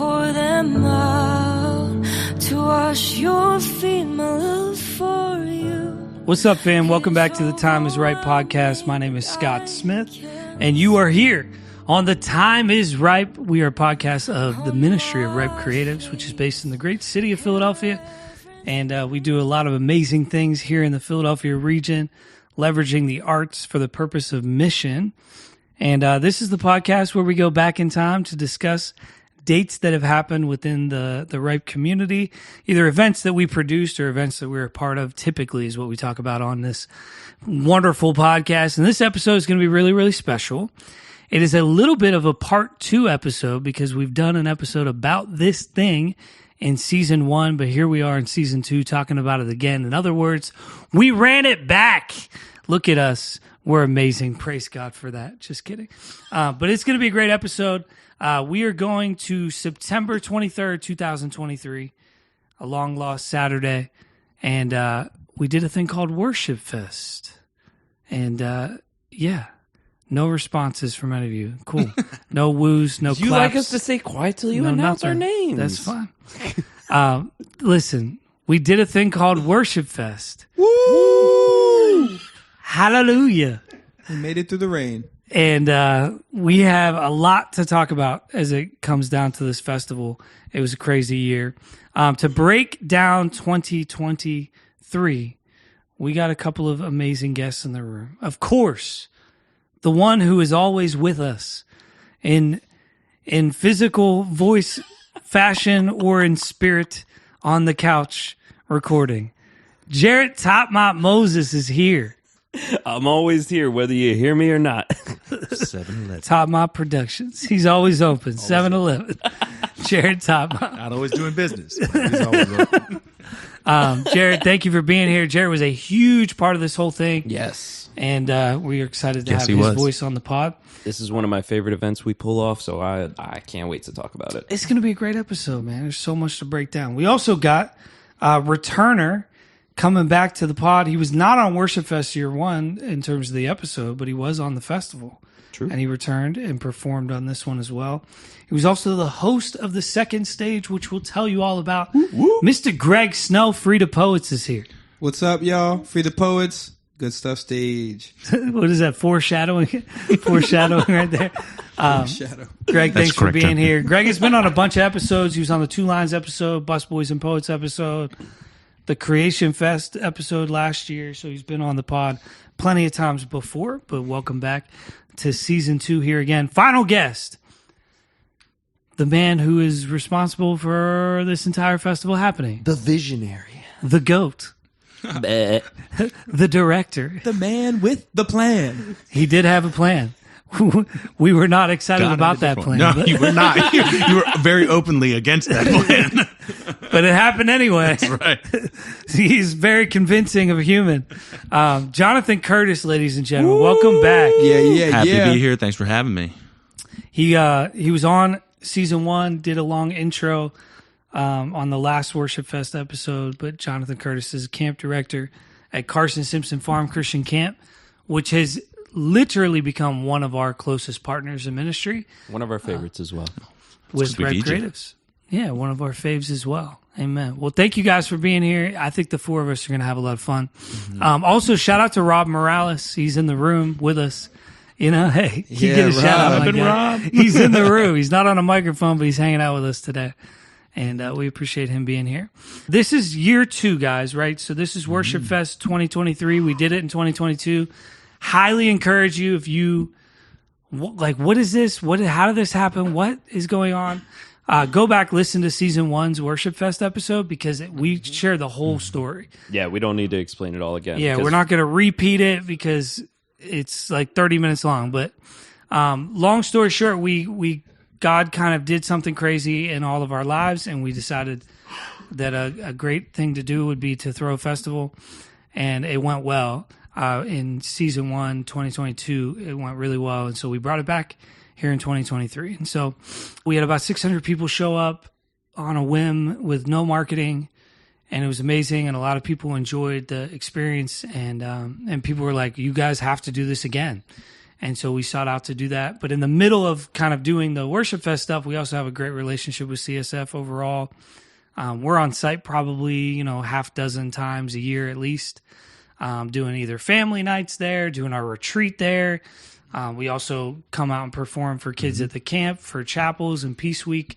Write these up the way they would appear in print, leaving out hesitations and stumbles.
pour them out to wash your feet, my love for you. What's up, fam? Welcome back to the Time is Right podcast. My name is Scott Smith, and you are here on the Time is Ripe. We are a podcast of the Ministry of Ripe Creatives, which is based in the great city of Philadelphia. And we do a lot of amazing things here in the Philadelphia region, leveraging the arts for the purpose of mission. And this is the podcast where we go back in time to discuss dates that have happened within the Ripe community, either events that we produced or events that we're a part of, typically is what we talk about on this wonderful podcast. And this episode is going to be really, really special. It is a little bit of a part 2 episode because we've done an episode about this thing in season 1, but here we are in season 2 talking about it again. In other words, we ran it back. Look at us. We're amazing. Praise God for that. Just kidding. But it's going to be a great episode. We are going to September 23rd, 2023, a long lost Saturday. And we did a thing called WorshipFest. And yeah, no responses from any of you. Cool. No woos, no claps. You like us to stay quiet till you announce our names. That's fine. Listen, we did a thing called WorshipFest. Woo! Hallelujah. We made it through the rain. And we have a lot to talk about as it comes down to this festival. It was a crazy year. To break down 2023, we got a couple of amazing guests in the room. Of course, the one who is always with us in physical voice fashion or in spirit on the couch recording. Jarrett Moses is here. I'm always here, whether you hear me or not. 7-Eleven. Top Mop Productions. He's always open. 7-Eleven. Jarrett Top Mop. Not always doing business, but he's always open. Jarrett, thank you for being here. Jarrett was a huge part of this whole thing. Yes. And we are excited to Yes, have he his was. voice on the pod. This is one of my favorite events we pull off, so I can't wait to talk about it. It's going to be a great episode, man. There's so much to break down. We also got returner coming back to the pod. He was not on WorshipFest year 1 in terms of the episode, but he was on the festival. True. And he returned and performed on this one as well. He was also the host of the second stage, which we'll tell you all about. Mr. Greg Snell, Free to Poets, is here. What's up, y'all? Free the Poets. Good stuff stage. What is that? Foreshadowing? Foreshadowing right there. Shadow. Greg, thanks for correct, being Tim. here. Greg has been on a bunch of episodes. He was on the Two Lines episode, Bus Boys and Poets episode, the Creation Fest episode last year. So he's been on the pod plenty of times before, but welcome back to season 2 here again. Final guest, the man who is responsible for this entire festival happening, The visionary. the GOAT, Bleh. the director. The man with the plan. He did have a plan. We were not excited about that plan. No, but, you were not. You were very openly against that plan. but it happened anyway. That's right. He's very convincing of a human. Jonathan Curtis, ladies and gentlemen, welcome back. Yeah. Happy to be here. Thanks for having me. He was on season 1, did a long intro on the last WorshipFest episode, but Jonathan Curtis is camp director at Carson Simpson Farm Christian Camp, which has literally become one of our closest partners in ministry. One of our favorites as well. With we Ripe feed you. Creatives. Yeah, one of our faves as well. Amen. Well, thank you guys for being here. I think the 4 of us are going to have a lot of fun. Also, shout out to Rob Morales. He's in the room with us. You know, hey, you Yeah, get a shout out. Rob. my Robin guy. Rob. He's in the room. He's not on a microphone, but he's hanging out with us today. And we appreciate him being here. This is year 2, guys, right? So this is WorshipFest 2023. We did it in 2022. Highly encourage you if you what is this? How did this happen? What is going on? Go back, listen to season 1's WorshipFest episode because we share the whole story. Yeah, we don't need to explain it all again. Yeah, because we're not going to repeat it because it's like 30 minutes long. But long story short, God kind of did something crazy in all of our lives, and we decided that a great thing to do would be to throw a festival, and it went well. In season 1, 2022, it went really well, and so we brought it back here in 2023. And so we had about 600 people show up on a whim with no marketing, and it was amazing, and a lot of people enjoyed the experience, and people were like, you guys have to do this again. And so we sought out to do that. But in the middle of kind of doing the WorshipFest stuff, we also have a great relationship with CSF overall. We're on site probably, half dozen times a year at least, doing either family nights there, doing our retreat there. We also come out and perform for kids at the camp for chapels and Peace Week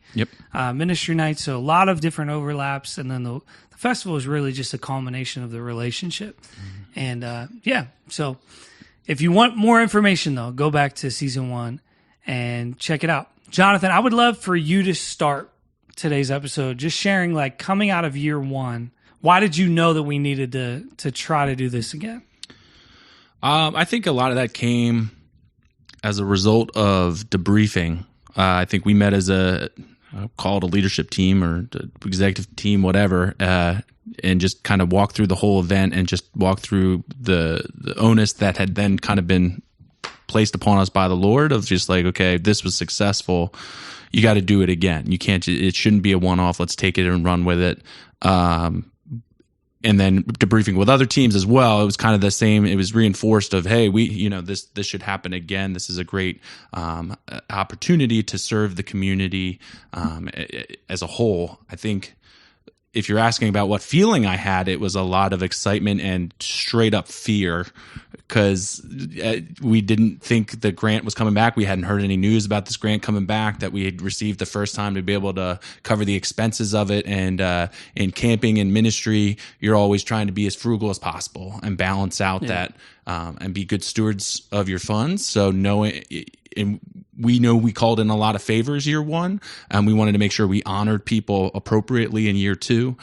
ministry nights. So a lot of different overlaps. And then the festival is really just a culmination of the relationship. And so if you want more information, though, go back to season 1 and check it out. Jonathan, I would love for you to start today's episode just sharing, like, coming out of year 1, why did you know that we needed to try to do this again? I think a lot of that came as a result of debriefing. I think we met as call it a leadership team or executive team, whatever, and just kind of walk through the whole event and just walk through the onus that had then kind of been placed upon us by the Lord of just like, okay, this was successful. You got to do it again. You can't, it shouldn't be a one-off. Let's take it and run with it. And then debriefing with other teams as well, it was kind of the same. It was reinforced of, hey, this should happen again. This is a great opportunity to serve the community as a whole. I think if you're asking about what feeling I had, it was a lot of excitement and straight up fear because we didn't think the grant was coming back. We hadn't heard any news about this grant coming back that we had received the first time to be able to cover the expenses of it. And in camping and ministry, you're always trying to be as frugal as possible and balance out that and be good stewards of your funds. So and we know we called in a lot of favors year 1, and we wanted to make sure we honored people appropriately in year 2.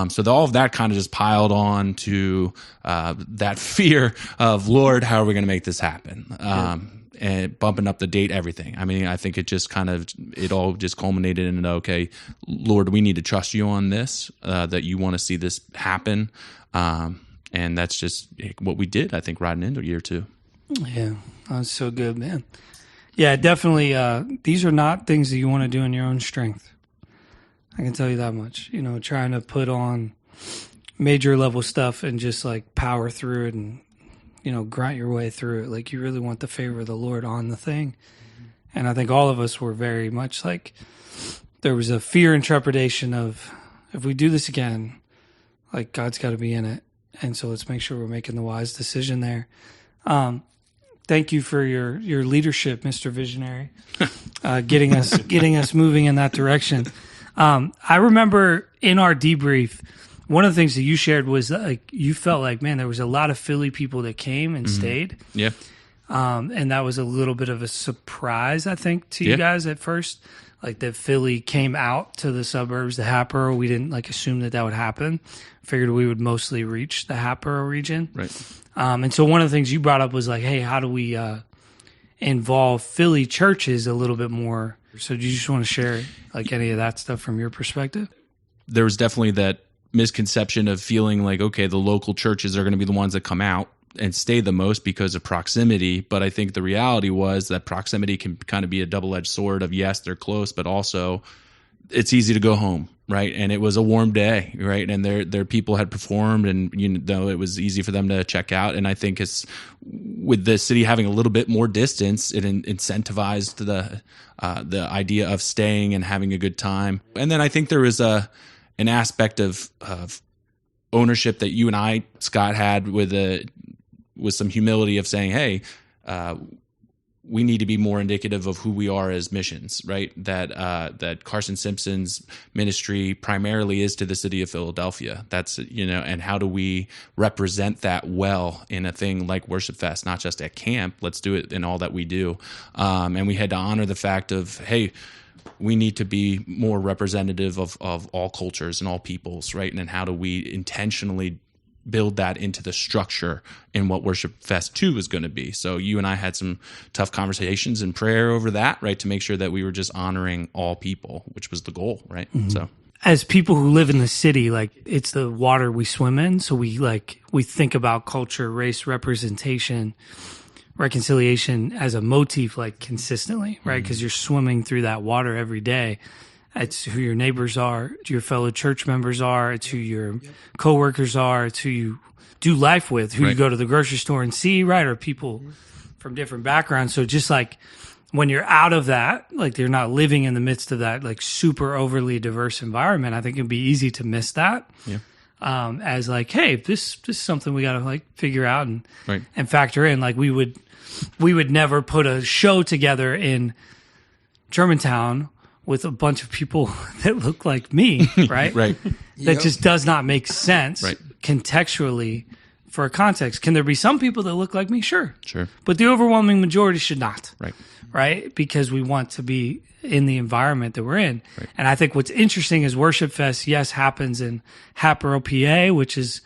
So all of that kind of just piled on to that fear of, Lord, how are we going to make this happen? And bumping up the date, everything. I mean, I think it all just culminated in, okay, Lord, we need to trust you on this, that you want to see this happen. And that's just what we did, I think, riding into year 2. Yeah, that's so good, man. Yeah, definitely. These are not things that you want to do in your own strength. I can tell you that much. Trying to put on major level stuff and just like power through it and, grunt your way through it. Like you really want the favor of the Lord on the thing. And I think all of us were very much like there was a fear and trepidation of if we do this again, like God's got to be in it. And so let's make sure we're making the wise decision there. Thank you for your leadership, Mr. Visionary, getting us moving in that direction. I remember in our debrief, one of the things that you shared was that, like, you felt like, man, there was a lot of Philly people that came and stayed. Yeah. And that was a little bit of a surprise, I think, to you guys at first. Like that Philly came out to the suburbs, the Hatboro. We didn't assume that would happen. Figured we would mostly reach the Hatboro region. Right. And so one of the things you brought up was like, hey, how do we involve Philly churches a little bit more? So do you just want to share like any of that stuff from your perspective? There was definitely that misconception of feeling like, okay, the local churches are going to be the ones that come out and stay the most because of proximity. But I think the reality was that proximity can kind of be a double-edged sword of, yes, they're close, but also it's easy to go home, right? And it was a warm day, right? And their people had performed, and it was easy for them to check out. And I think it's with the city having a little bit more distance, it incentivized the idea of staying and having a good time. And then I think there was an aspect of ownership that you and I, Scott, had with some humility of saying, hey, we need to be more indicative of who we are as missions, right? That Carson Simpson's ministry primarily is to the city of Philadelphia. That's, and how do we represent that well in a thing like WorshipFest, not just at camp? Let's do it in all that we do. And we had to honor the fact of, hey, we need to be more representative of all cultures and all peoples, right? And then how do we intentionally build that into the structure in what WorshipFest 2 is going to be. So you and I had some tough conversations and prayer over that, right? To make sure that we were just honoring all people, which was the goal, right? Mm-hmm. So as people who live in the city, like it's the water we swim in. So we think about culture, race, representation, reconciliation as a motif, like consistently, right? Because you're swimming through that water every day. It's who your neighbors are, it's your fellow church members are, it's who your coworkers are, it's who you do life with, who you go to the grocery store and see, right? Or people from different backgrounds. So just like when you're out of that, like you're not living in the midst of that like super overly diverse environment, I think it'd be easy to miss that. Yeah. As like, hey, this is something we got to like figure out and Right. and factor in. Like we would never put a show together in Germantown with a bunch of people that look like me, right? Right. That just does not make sense Right. contextually for a context. Can there be some people that look like me? Sure. Sure. But the overwhelming majority should not. Right. Right? Because we want to be in the environment that we're in. Right. And I think what's interesting is WorshipFest, yes, happens in Hatboro, PA, which is,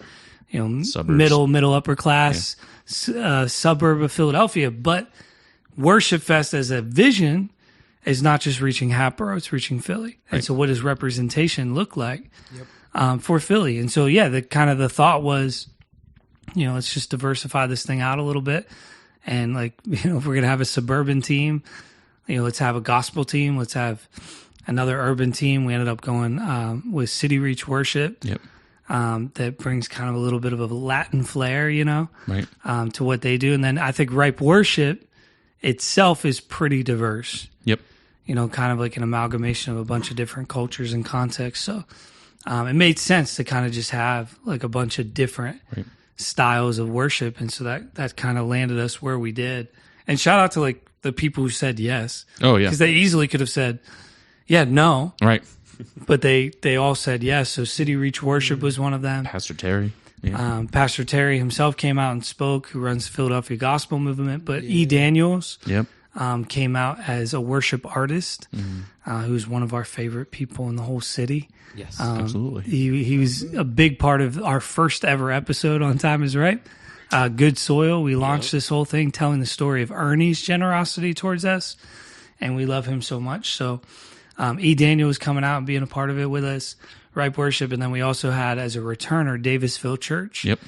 Suburbs. middle, upper class suburb of Philadelphia. But WorshipFest as a vision is not just reaching Hatboro, it's reaching Philly. And Right. so what does representation look like for Philly? And so, yeah, the thought was, let's just diversify this thing out a little bit. And like, if we're going to have a suburban team, let's have a gospel team. Let's have another urban team. We ended up going with CityReach Worship. Yep. That brings kind of a little bit of a Latin flair, Right. to what they do. And then I think Ripe Worship itself is pretty diverse. Yep. Kind of like an amalgamation of a bunch of different cultures and contexts. So it made sense to kind of just have like a bunch of different Right. styles of worship. And so that kind of landed us where we did. And shout out to like the people who said yes. Oh, yeah. Because they easily could have said, yeah, no. Right. But they all said yes. So CityReach Worship was one of them. Pastor Terry. Yeah. Pastor Terry himself came out and spoke, who runs the Philadelphia Gospel Movement. But E. Daniels Yep. came out as a worship artist, who's one of our favorite people in the whole city. Yes. Absolutely. He was a big part of our first ever episode on Time is Right. Good Soil. We launched this whole thing telling the story of Ernie's generosity towards us, and we love him so much. So E. Daniel was coming out and being a part of it with us, Ripe Worship, and then we also had as a returner Davisville Church Yep.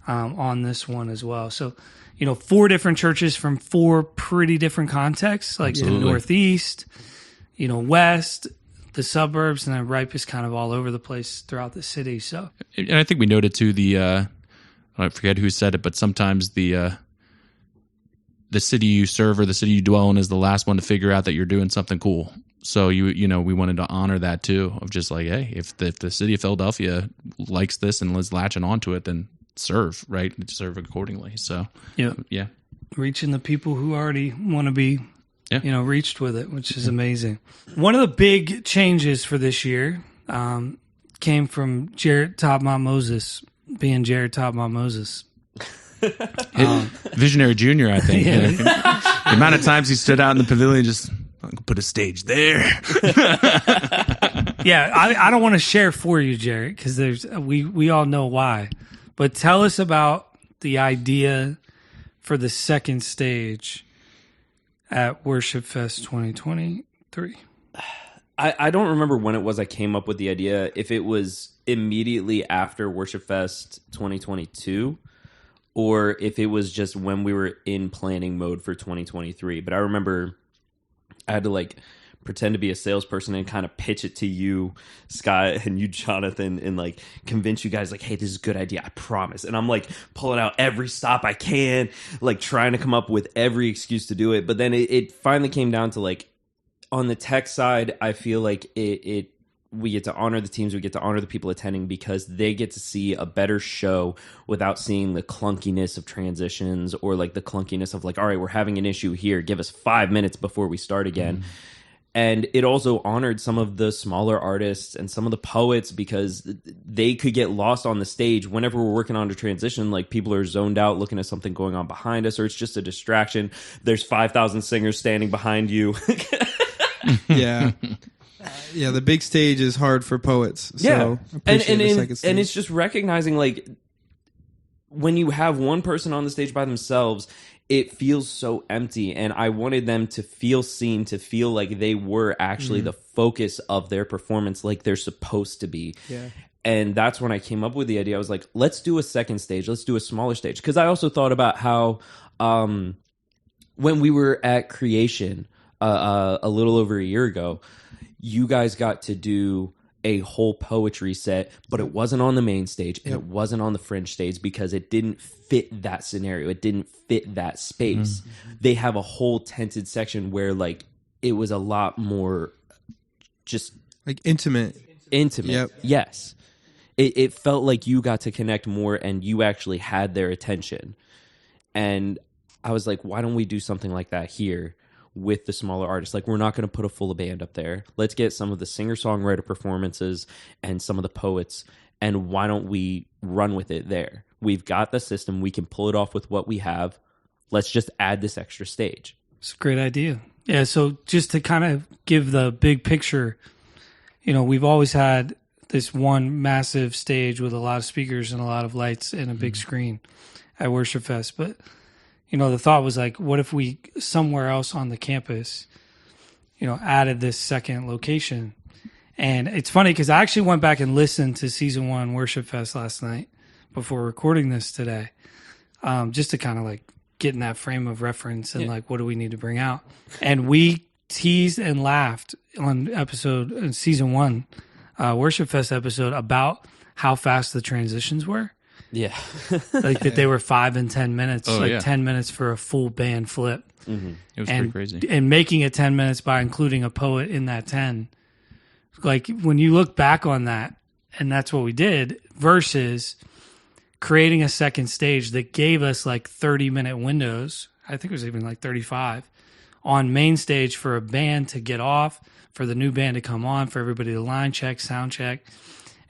on this one as well. So, 4 different churches from 4 pretty different contexts, like the Absolutely. Northeast, West, the suburbs, and then Ripe is kind of all over the place throughout the city. So, And I think we noted too I forget who said it, but sometimes the city you serve or the city you dwell in is the last one to figure out that you're doing something cool. So we wanted to honor that too, of just like, hey, if the city of Philadelphia likes this and is latching onto it, then serve, right? Serve accordingly. So yeah, reaching the people who already want to be, Yeah. reached with it, which is amazing. One of the big changes for this year came from Jarrett Moses being Jarrett Moses. Visionary Junior, I think. The amount of times he stood out in the pavilion, just put a stage there. Yeah, I don't want to share for you, Jarrett, because we all know why. But tell us about the idea for the second stage at WorshipFest 2023. I don't remember when it was I came up with the idea, if it was immediately after WorshipFest 2022 or if it was just when we were in planning mode for 2023. But I remember I had to pretend to be a salesperson and kind of pitch it to you, Scott, and you, Jonathan, and convince you guys hey, this is a good idea, I promise. And I'm pulling out every stop I can, trying to come up with every excuse to do it. But then it finally came down to on the tech side, I feel like we get to honor the teams, we get to honor the people attending because they get to see a better show without seeing the clunkiness of transitions or the clunkiness of all right, we're having an issue here, give us 5 minutes before we start again. And it also honored some of the smaller artists and some of the poets because they could get lost on the stage whenever we're working on a transition. People are zoned out looking at something going on behind us, or it's just a distraction. There's 5,000 singers standing behind you. Yeah. Yeah, the big stage is hard for poets. So appreciate the second stage. And it's just recognizing when you have one person on the stage by themselves, it feels so empty. And I wanted them to feel seen, to feel like they were actually the focus of their performance, like they're supposed to be. Yeah. And that's when I came up with the idea. I was like, let's do a second stage. Let's do a smaller stage. Because I also thought about how when we were at Creation a little over a year ago, you guys got to do a whole poetry set, but it wasn't on the main stage and it wasn't on the fringe stage because it didn't fit that scenario. It didn't fit that space. They have a whole tented section where like it was a lot more just like intimate. Yep. Yes. It felt like you got to connect more and you actually had their attention. And I was like, why don't we do something like that here with the smaller artists? Like, we're not going to put a full band up there. Let's get some of the singer-songwriter performances and some of the poets, and why don't we run with it there? We've got the system. We can pull it off with what we have. Let's just add this extra stage. It's a great idea. Yeah, so just to kind of give the big picture, you know, we've always had this one massive stage with a lot of speakers and a lot of lights and a big screen at WorshipFest, but you know, the thought was like, what if we somewhere else on the campus, you know, added this second location? And it's funny because I actually went back and listened to season 1 WorshipFest last night before recording this today, just to kind of like get in that frame of reference and like, what do we need to bring out? And we teased and laughed on season 1 WorshipFest episode about how fast the transitions were. Yeah. Like that they were 5 and 10 minutes, 10 minutes for a full band flip. It was pretty crazy. And making it 10 minutes by including a poet in that 10. Like when you look back on that, and that's what we did, versus creating a second stage that gave us like 30-minute windows. I think it was even like 35 on main stage for a band to get off, for the new band to come on, for everybody to line check, sound check,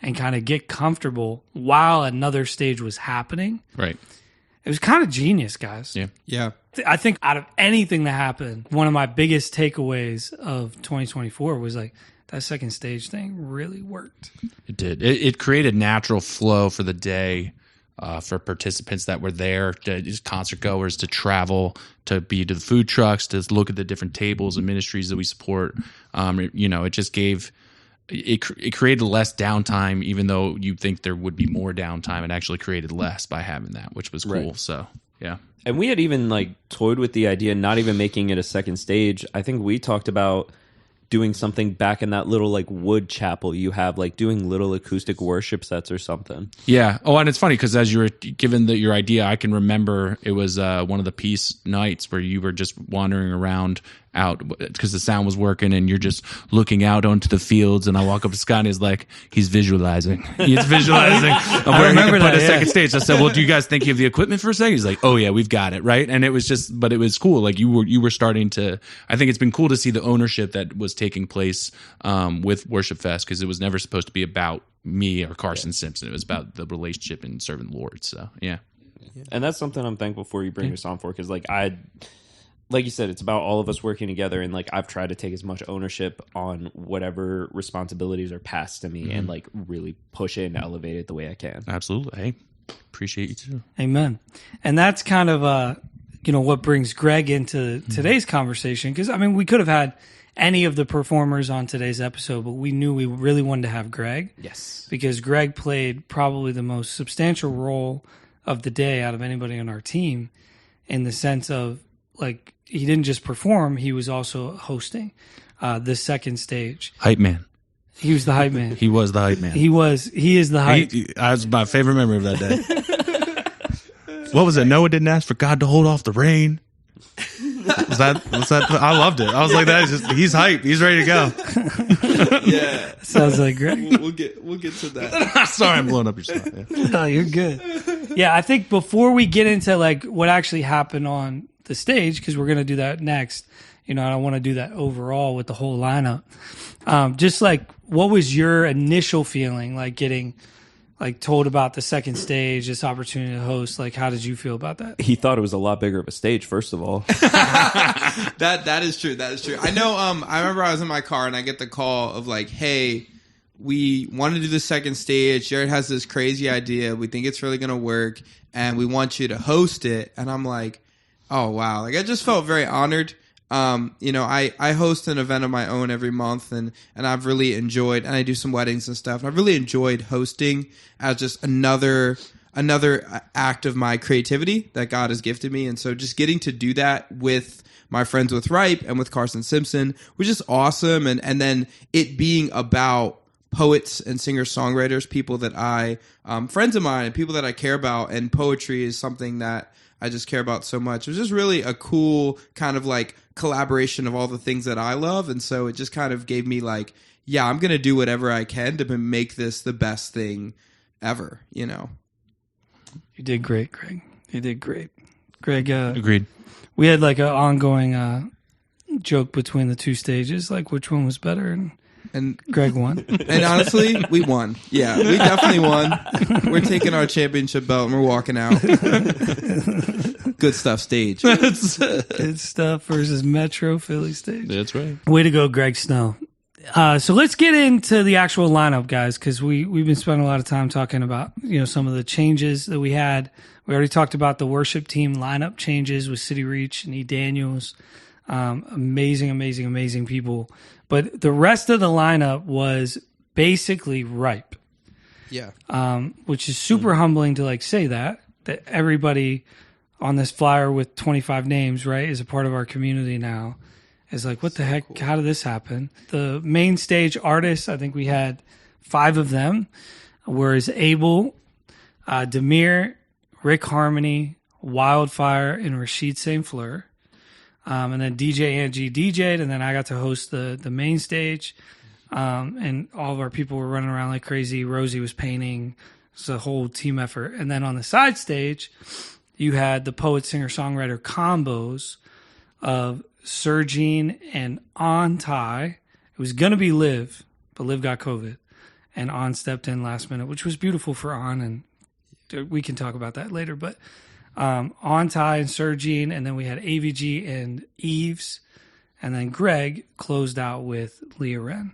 and kind of get comfortable while another stage was happening. Right. It was kind of genius, guys. Yeah. Yeah. I think out of anything that happened, one of my biggest takeaways of 2024 was like that second stage thing really worked. It did. It created natural flow for the day for participants that were there, just concert goers, to travel, to be to the food trucks, to look at the different tables and ministries that we support. You know, it just gave... It created less downtime, even though you'd think there would be more downtime. It actually created less by having that, which was cool. Right. So, yeah. And we had even like toyed with the idea, not even making it a second stage. I think we talked about doing something back in that little like wood chapel you have, like doing little acoustic worship sets or something. Yeah. Oh, and it's funny because as you were given your idea, I can remember it was one of the peace nights where you were just wandering around out because the sound was working and you're just looking out onto the fields, and I walk up to Scott and he's like, he's visualizing of where he can put a second stage. I said, well, do you guys think you have the equipment for a second? He's like, oh yeah, we've got it. Right. And it was just, but it was cool. Like you were starting to, I think it's been cool to see the ownership that was taking place with WorshipFest, because it was never supposed to be about me or Carson Simpson. It was about the relationship and serving the Lord. So yeah. And that's something I'm thankful for you bring us on for, because like you said, it's about all of us working together, and like I've tried to take as much ownership on whatever responsibilities are passed to me and like really push it and elevate it the way I can. Absolutely. Hey, appreciate you too. Amen. And that's kind of you know, what brings Greg into today's conversation, because I mean, we could have had any of the performers on today's episode, but we knew we really wanted to have Greg. Yes. Because Greg played probably the most substantial role of the day out of anybody on our team, in the sense of like, he didn't just perform, he was also hosting the second stage. Hype man. He was the hype man. He was the hype man. He is the hype. That was my favorite memory of that day. What was it? Noah didn't ask for God to hold off the rain. Was that? I loved it. I was like, that is just, he's hype. He's ready to go. Yeah. Sounds like Greg. We'll get to that. Sorry, I'm blowing up your spot. Yeah. No, you're good. Yeah, I think before we get into like what actually happened on the stage, because we're going to do that next, you know, I don't want to do that overall with the whole lineup. Just like, what was your initial feeling like getting like told about the second stage, this opportunity to host? Like, how did you feel about that? He thought it was a lot bigger of a stage, first of all. That is true. That is true. I know. I remember I was in my car and I get the call of like, hey, we want to do the second stage. Jarrett has this crazy idea. We think it's really going to work, and we want you to host it. And I'm like, oh, wow. Like, I just felt very honored. You know, I host an event of my own every month, and I've really enjoyed, and I do some weddings and stuff, and I've really enjoyed hosting as just another act of my creativity that God has gifted me. And so just getting to do that with my friends with Ripe and with Carson Simpson was just awesome. And then it being about poets and singer-songwriters, people that I, friends of mine and people that I care about, and poetry is something that I just care about so much. It was just really a cool kind of like collaboration of all the things that I love, and so it just kind of gave me like, yeah, I'm going to do whatever I can to make this the best thing ever, you know. You did great, Greg. You did great. Greg, Agreed. We had like an ongoing joke between the two stages, like which one was better, and Greg won. And honestly, we won. Yeah, we definitely won. We're taking our championship belt and we're walking out. Good stuff stage. Good stuff versus Metro Philly stage. That's right. Way to go, Greg Snow. So let's get into the actual lineup, guys, because we've been spending a lot of time talking about, you know, some of the changes that we had. We already talked about the worship team lineup changes with CityReach and E. Daniels. Amazing people. But the rest of the lineup was basically ripe. Yeah. Which is super humbling to like say that everybody on this flyer with 25 names, right, is a part of our community now. Is like, what the heck? Cool. How did this happen? The main stage artists, I think we had 5 of them, whereas Abel, Demir, Rick Harmony, Wildfire, and Rashid St. Fleur. And then DJ Angie DJ'd, and then I got to host the main stage. And all of our people were running around like crazy. Rosie was painting. It's a whole team effort. And then on the side stage, you had the poet, singer, songwriter combos of Sergine and Antai. It was going to be Liv, but Liv got COVID. And On stepped in last minute, which was beautiful for On. And we can talk about that later. But Antai and Sergine, and then we had AVG and Eves. And then Greg closed out with Leah Wren.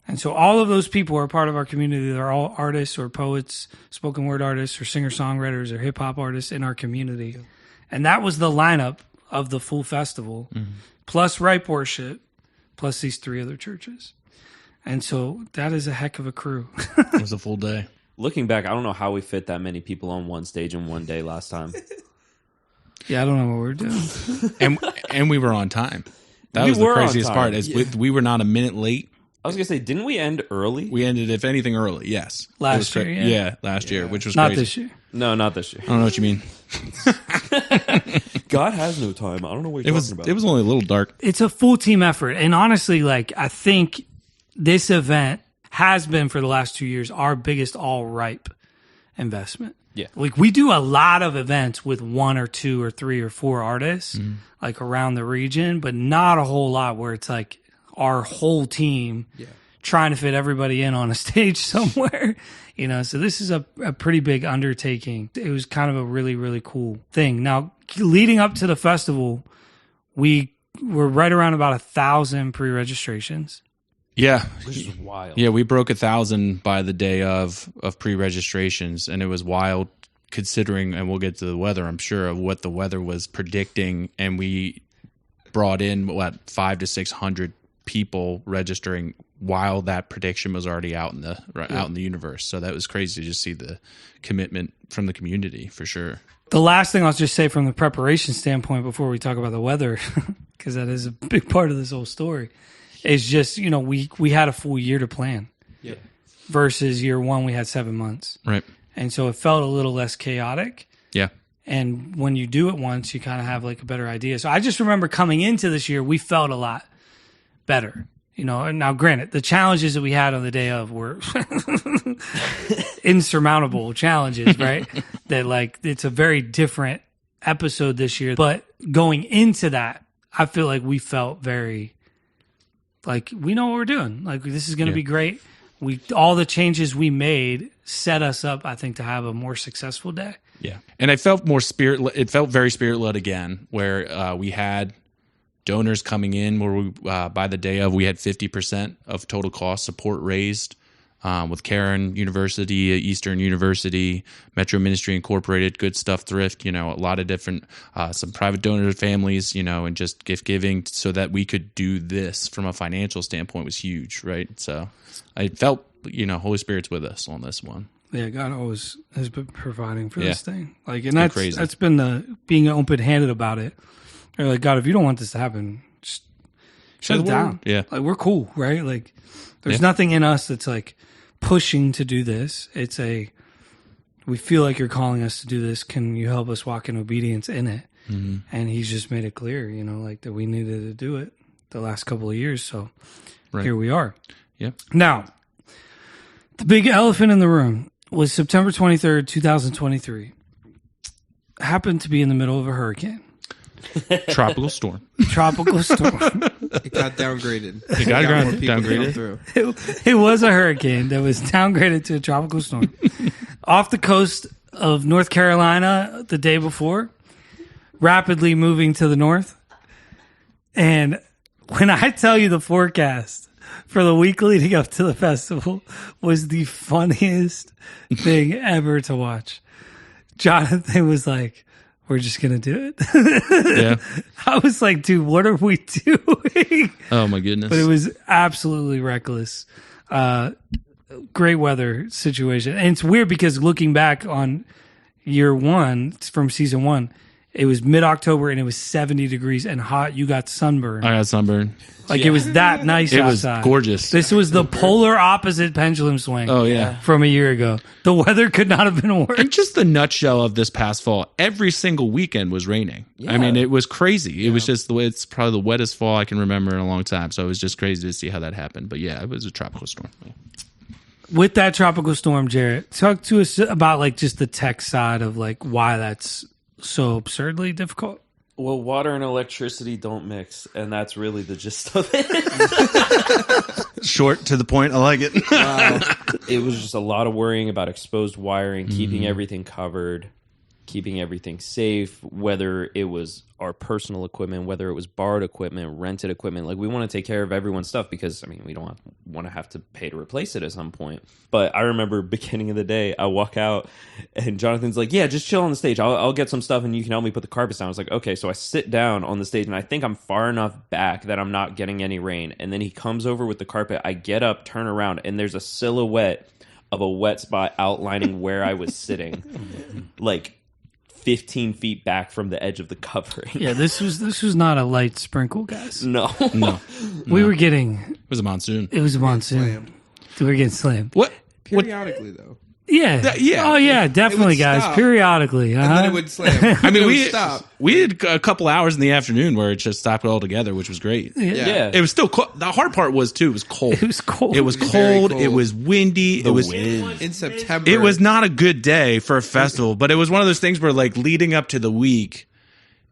And so all of those people are part of our community. They're all artists or poets, spoken word artists or singer-songwriters or hip-hop artists in our community. And that was the lineup of the full festival, plus Ripe Worship, plus these 3 other churches. And so that is a heck of a crew. It was a full day. Looking back, I don't know how we fit that many people on one stage in one day last time. Yeah, I don't know what we're doing. and we were on time. That was the craziest part. We were not a minute late. I was going to say, didn't we end early? We ended, if anything, early, yes. Last year, yeah. Yeah, last year, which was not crazy. This year. No, not this year. I don't know what you mean. God has no time. I don't know what you're talking about. It was only a little dark. It's a full team effort. And honestly, like, I think this event has been, for the last 2 years, our biggest all-ripe investment. Yeah. Like, we do a lot of events with 1 or 2 or 3 or 4 artists, like, around the region, but not a whole lot where it's, like, our whole team trying to fit everybody in on a stage somewhere, you know. So this is a pretty big undertaking. It was kind of a really, really cool thing. Now, leading up to the festival, we were right around about 1,000 pre-registrations. Yeah. Which is wild. Yeah, we broke 1,000 by the day of pre-registrations, and it was wild considering, and we'll get to the weather, I'm sure, of what the weather was predicting, and we brought in, 500 to 600 people registering while that prediction was already out in the universe. So that was crazy to just see the commitment from the community, for sure. The last thing I'll just say from the preparation standpoint before we talk about the weather, because that is a big part of this whole story, is just, you know, we had a full year to plan. Yeah. Versus year 1, we had 7 months. Right. And so it felt a little less chaotic. Yeah. And when you do it once, you kind of have like a better idea. So I just remember coming into this year, we felt a lot better, you know. And now, granted, the challenges that we had on the day of were insurmountable challenges, right? That, like, it's a very different episode this year. But going into that, I feel like we felt very, like, we know what we're doing. Like, this is going to be great. All the changes we made set us up, I think, to have a more successful day. Yeah. And I felt more it felt very spirit-led again, where we had donors coming in where we, by the day of, we had 50% of total cost support raised with Karen University, Eastern University, Metro Ministry Incorporated, Good Stuff Thrift, you know, a lot of different, some private donor families, you know, and just gift giving so that we could do this from a financial standpoint was huge, right? So I felt, you know, Holy Spirit's with us on this one. Yeah, God always has been providing for this thing. Like, and crazy. That's been the being open-handed about it. You're like, God, if you don't want this to happen, just shut it down. Yeah. Like, we're cool, right? Like, There's nothing in us that's like pushing to do this. It's we feel like you're calling us to do this. Can you help us walk in obedience in it? Mm-hmm. And he's just made it clear, like that we needed to do it the last couple of years. So here we are. Yep. Now, the big elephant in the room was September 23rd, 2023. Happened to be in the middle of a hurricane. Tropical storm. Tropical storm. It got downgraded. It got more people downgraded. through. It was a hurricane that was downgraded to a tropical storm. Off the coast of North Carolina the day before, rapidly moving to the north. And when I tell you the forecast for the week leading up to the festival was the funniest thing ever to watch. Jonathan was like, we're just going to do it. Yeah. I was like, dude, what are we doing? Oh, my goodness. But it was absolutely reckless. Great weather situation. And it's weird because looking back on year one from season one, it was mid-October and it was 70 degrees and hot. You got sunburned. I got sunburned. It was that nice It outside. was gorgeous. This was the polar opposite pendulum swing. Oh, yeah. From a year ago. The weather could not have been worse. And just the nutshell of this past fall, every single weekend was raining. Yeah. I mean, it was crazy. It was just it's probably the wettest fall I can remember in a long time. So it was just crazy to see how that happened. But yeah, it was a tropical storm. With that tropical storm, Jarrett, talk to us about like just the tech side of like why that's so absurdly difficult. Well, water and electricity don't mix, and that's really the gist of it. Short to the point. I like it. It was just a lot of worrying about exposed wiring, keeping everything covered, keeping everything safe, whether it was our personal equipment, whether it was borrowed equipment, rented equipment. Like, we want to take care of everyone's stuff because, I mean, we don't want to have to pay to replace it at some point. But I remember beginning of the day, I walk out and Jonathan's like, yeah, just chill on the stage. I'll get some stuff and you can help me put the carpets down. I was like, okay. So I sit down on the stage and I think I'm far enough back that I'm not getting any rain. And then he comes over with the carpet. I get up, turn around, and there's a silhouette of a wet spot outlining where I was sitting. Like 15 feet back from the edge of the covering. Yeah, this was not a light sprinkle, guys. No. We were getting... It was a monsoon. It was a monsoon. We were getting slammed. What? Periodically, though. Yeah. Yeah. Oh, yeah, definitely, guys. stop. Periodically. And then it would slam. I mean, stop. we had a couple hours in the afternoon where it just stopped altogether, which was great. Yeah. It was still cold. The hard part was, too, it was cold. It was cold. It was very cold. cold. It was windy. It was In September. It was not a good day for a festival, but it was one of those things where, like, leading up to the week,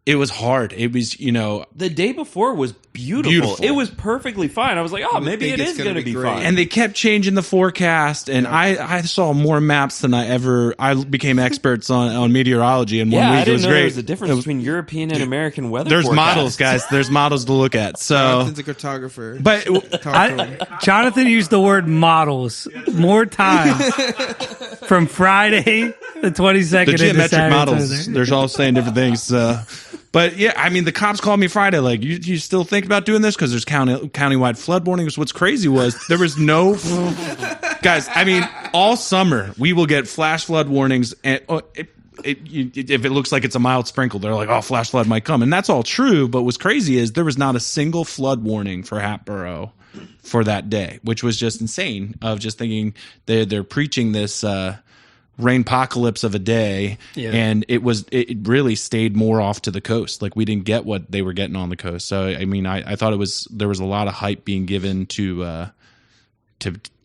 it was hard. It was, The day before was beautiful. It was perfectly fine. I was like, oh, maybe it is going to be great. fine. and they kept changing the forecast, and I saw more maps than I became experts on meteorology in 1 week. I It didn't was know great. there was a difference between European and American weather There's forecasts. models, guys. There's models to look at. So, Jonathan's a cartographer. but Talk to him. Jonathan used the word models more times from Friday the 22nd the into geometric Saturday, models, Sunday. they're all saying different things. But yeah, I mean, the cops called me Friday, like, you still think about doing this? Because there's countywide flood warnings. What's crazy was there was no, guys, I mean, all summer we will get flash flood warnings. And if it looks like it's a mild sprinkle, they're like, oh, flash flood might come. And that's all true. But what's crazy is there was not a single flood warning for Hatboro for that day, which was just insane of just thinking they're preaching this, rainpocalypse of a day, and it really stayed more off to the coast. Like, we didn't get what they were getting on the coast. So I mean, I thought there was a lot of hype being given to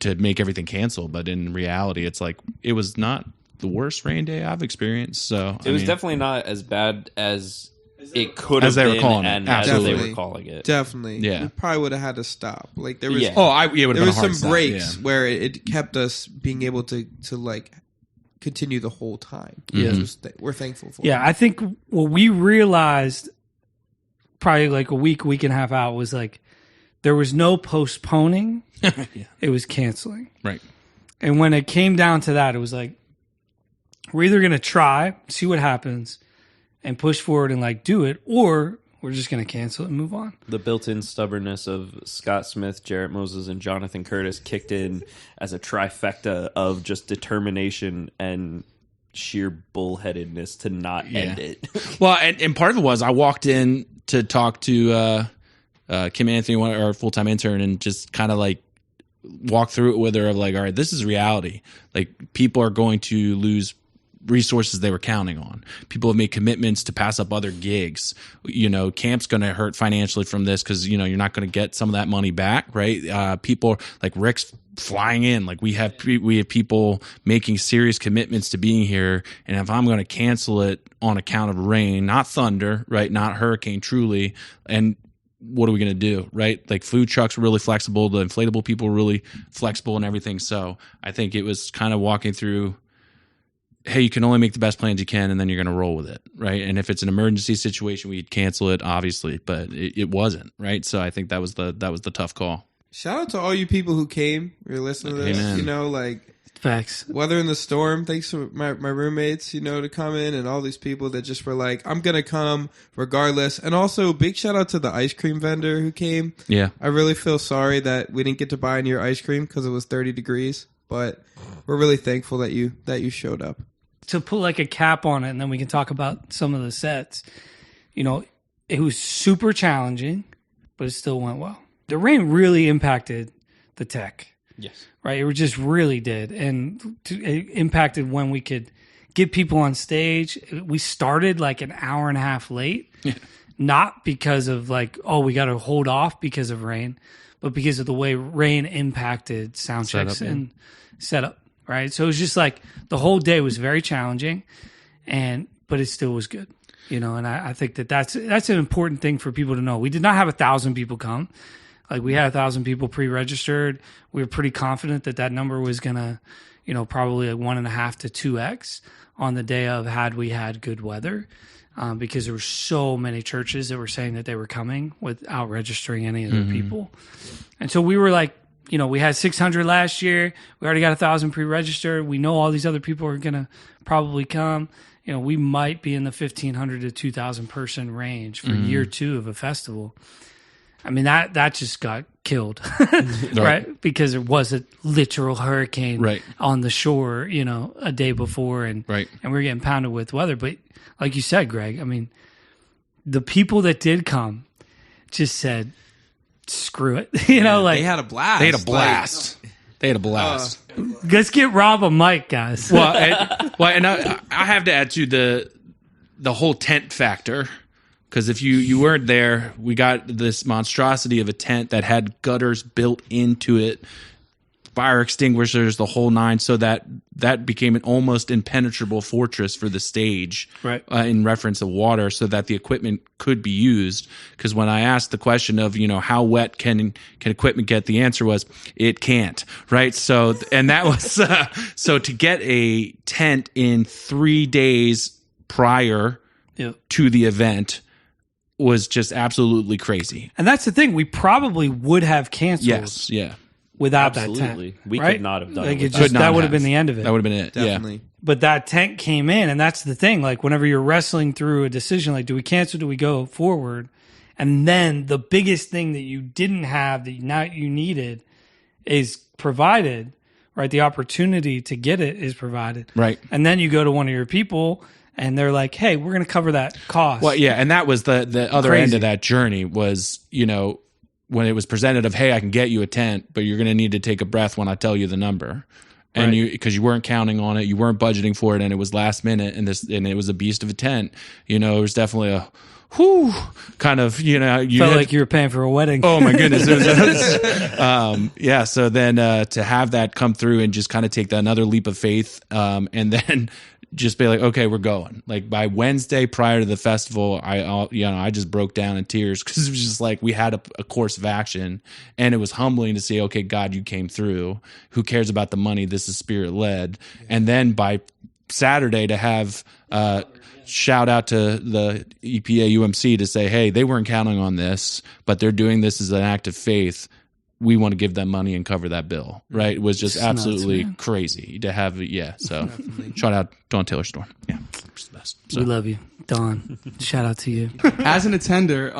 make everything cancel, but in reality, it's like it was not the worst rain day I've experienced. So It was definitely not as bad as it could have As they were been calling it. and as Absolutely. they were calling it. Definitely. Yeah. We probably would have had to stop. Like, there was... Yeah. it would have There been was a hard some stop, breaks yeah. where it kept us being able to like continue the whole time. Yeah. We're thankful for. Yeah, I think what we realized probably like a week and a half out was like there was no postponing. It was canceling. Right. And when it came down to that, it was like, we're either going to try, see what happens, and push forward and like do it, or we're just going to cancel it and move on. The built-in stubbornness of Scott Smith, Jarrett Moses, and Jonathan Curtis kicked in as a trifecta of just determination and sheer bullheadedness to not end it. Well, and part of it was I walked in to talk to Kim Anthony, our full-time intern, and just kind of like walk through it with her of like, all right, this is reality. Like, people are going to lose resources they were counting on. People have made commitments to pass up other gigs. Camp's going to hurt financially from this because, you're not going to get some of that money back, right? People like Rick's flying in. Like, we have people making serious commitments to being here. And if I'm going to cancel it on account of rain, not thunder, right? Not hurricane, truly. And what are we going to do, right? Like, food trucks were really flexible. The inflatable people were really flexible and everything. So I think it was kind of walking through, hey, you can only make the best plans you can, and then you're going to roll with it, right? And if it's an emergency situation, we'd cancel it, obviously, but it wasn't, right? So I think that was the tough call. Shout out to all you people who came. You're listening to this, Amen. Facts. Weather in the storm. Thanks to my roommates, to come in, and all these people that just were like, I'm going to come regardless. And also, big shout out to the ice cream vendor who came. Yeah. I really feel sorry that we didn't get to buy any of your ice cream because it was 30 degrees, but we're really thankful that you showed up. To put like a cap on it, and then we can talk about some of the sets. It was super challenging, but it still went well. The rain really impacted the tech. Yes. Right? It just really did. And it impacted when we could get people on stage. We started like an hour and a half late, not because of like, we got to hold off because of rain, but because of the way rain impacted sound checks and setup. Right. So it was just like the whole day was very challenging, but it still was good, and I think that's an important thing for people to know. We did not have 1,000 people come. Like, we had 1,000 people pre-registered. We were pretty confident that number was going to, probably like 1.5 to 2x on the day of had we had good weather, because there were so many churches that were saying that they were coming without registering any of their people. And so we were like, we had 600 last year. We already got 1,000 pre-registered. We know all these other people are going to probably come. We might be in the 1,500 to 2,000 person range for year 2 of a festival. I mean, that just got killed, right? Because there was a literal hurricane on the shore, a day before, and we were getting pounded with weather. But like you said, Greg, I mean, the people that did come just said, screw it. They had a blast. They had a blast. Let's get Rob a mic, guys. Well, and I have to add to the whole tent factor, because if you weren't there, we got this monstrosity of a tent that had gutters built into it, fire extinguishers, the whole nine, so that became an almost impenetrable fortress for the stage, in reference of water, so that the equipment could be used. Because when I asked the question of how wet can equipment get, the answer was it can't, right? So, and that was so to get a tent in 3 days prior to the event was just absolutely crazy. And that's the thing, we probably would have canceled. Yes, yeah. Without Absolutely. that tent. We could not have done it. That would have been the end of it. That would have been it. Definitely. Yeah. But that tent came in, and that's the thing. Like, whenever you're wrestling through a decision, like, do we cancel, do we go forward? And then the biggest thing that you didn't have that now you needed is provided, right? The opportunity to get it is provided. Right. And then you go to one of your people, and they're like, hey, we're going to cover that cost. Well, yeah, and that was the other end of that journey was, when it was presented of, hey, I can get you a tent, but you're going to need to take a breath when I tell you the number. And because you weren't counting on it, you weren't budgeting for it, and it was last minute, and it was a beast of a tent. It was definitely a whew kind of, you felt like you were paying for a wedding. Oh my goodness. So then to have that come through and just kind of take another leap of faith, and then just be like, okay, we're going. Like, by Wednesday prior to the festival, I just broke down in tears, because it was just like we had a course of action, and it was humbling to see, okay, God, you came through. Who cares about the money? This is spirit led. And then by Saturday to have shout out to the EPA UMC to say, hey, they weren't counting on this, but they're doing this as an act of faith. We want to give them money and cover that bill, right? It was just absolutely crazy to have it. Yeah. So shout out Dawn Taylor Storm. Yeah. It's the best. So. We love you, Dawn. Shout out to you. As an attender,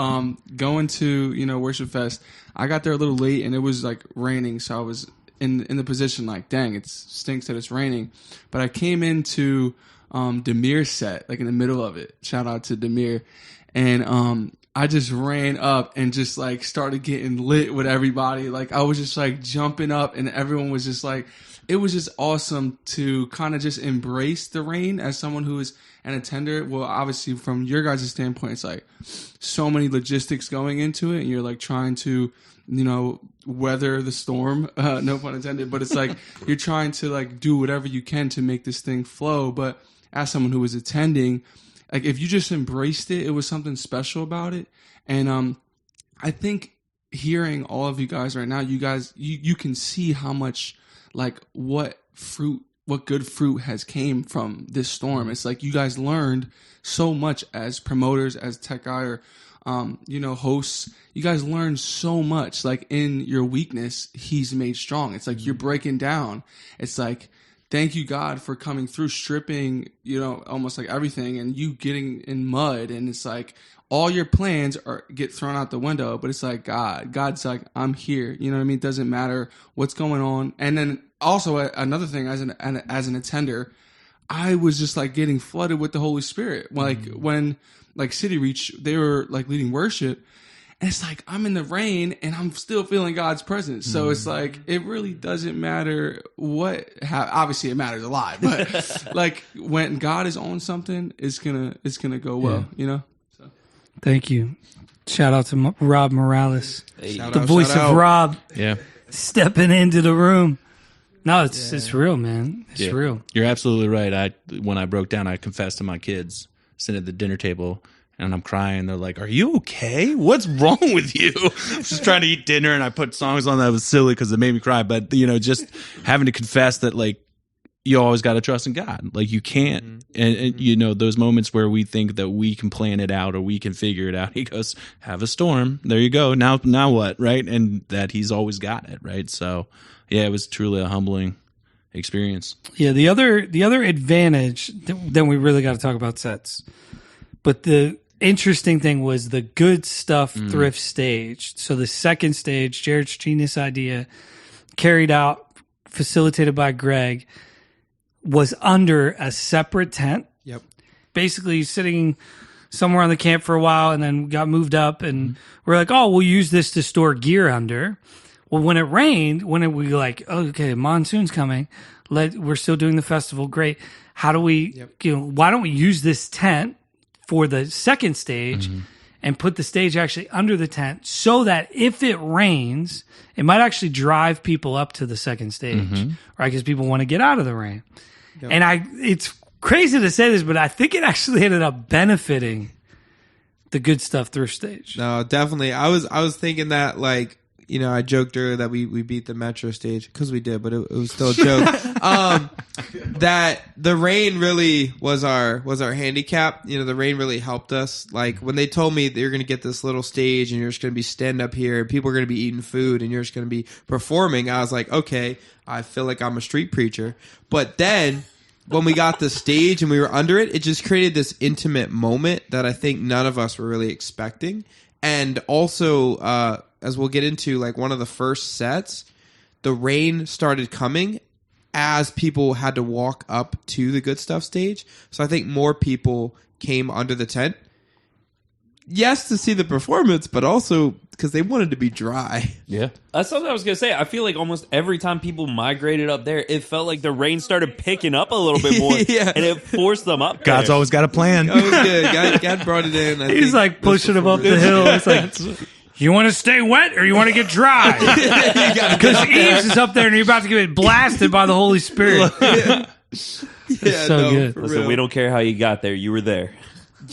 going to, WorshipFest, I got there a little late and it was like raining. So I was in the position like, dang, it stinks that it's raining. But I came into Demir's set, like in the middle of it. Shout out to Demir. And I just ran up and just like started getting lit with everybody. Like I was just like jumping up and everyone was just like, it was just awesome to kind of just embrace the rain as someone who is an attender. Well, obviously from your guys' standpoint, it's like so many logistics going into it and you're like trying to, you know, weather the storm, no pun intended, but it's like you're trying to like do whatever you can to make this thing flow. But as someone who was attending, like if you just embraced it, it was something special about it. And I think hearing all of you guys right now, you can see how much like what good fruit has came from this storm. It's like you guys learned so much as promoters, as tech guy or hosts. You guys learned so much. Like in your weakness, he's made strong. It's like you're breaking down. It's like, thank you, God, for coming through, stripping, almost like everything, and you getting in mud. And it's like all your plans get thrown out the window. But it's like God's like, I'm here. You know what I mean? It doesn't matter what's going on. And then also another thing, as an attender, I was just like getting flooded with the Holy Spirit. Like when like CityReach, they were like leading worship. And it's like, I'm in the rain and I'm still feeling God's presence. So it's like, it really doesn't matter obviously it matters a lot, but like when God is on something, it's gonna go well, So. Thank you. Shout out to Rob Morales, Hey. the voice of Rob, Yeah. stepping into the room. No, it's real, man. It's real. You're absolutely right. When I broke down, I confessed to my kids sitting at the dinner table. And I'm crying. They're like, "Are you okay? What's wrong with you?" I'm just trying to eat dinner, and I put songs on that was silly because it made me cry. But just having to confess that, like, you always got to trust in God. Like you can't, and those moments where we think that we can plan it out or we can figure it out. He goes, "Have a storm. There you go. Now what? Right?" And that He's always got it. Right. So yeah, it was truly a humbling experience. Yeah. The other advantage, then we really got to talk about sets, but the interesting thing was the good stuff thrift stage. So the second stage, Jarrett's genius idea, carried out, facilitated by Greg, was under a separate tent. Yep. Basically sitting somewhere on the camp for a while and then got moved up and we're like, oh, we'll use this to store gear under. Well, when it rained, we like, oh, okay, monsoon's coming. We're still doing the festival. Great. How do we, why don't we use this tent for the second stage and put the stage actually under the tent so that if it rains, it might actually drive people up to the second stage, right? Because people want to get out of the rain. Yep. And it's crazy to say this, but I think it actually ended up benefiting the good stuff thrift stage. No, definitely. I was thinking that, like, I joked earlier that we beat the Metro stage because we did, but it was still a joke. That the rain really was our handicap. The rain really helped us. Like when they told me that you're going to get this little stage and you're just going to be standing up here, and people are going to be eating food, and you're just going to be performing. I was like, okay, I feel like I'm a street preacher. But then when we got the stage and we were under it, it just created this intimate moment that I think none of us were really expecting. And also, as we'll get into, like one of the first sets, the rain started coming as people had to walk up to the good stuff stage. So I think more people came under the tent. Yes, to see the performance, but also because they wanted to be dry. Yeah. That's something I was going to say. I feel like almost every time people migrated up there, it felt like the rain started picking up a little bit more, and it forced them up there. God's always got a plan. That was good. God brought it in. He's like pushing them up the hill. It's like, you want to stay wet or you want to get dry? Because Eves is up there and you're about to get blasted by the Holy Spirit. Good. Listen, we don't care how you got there. You were there.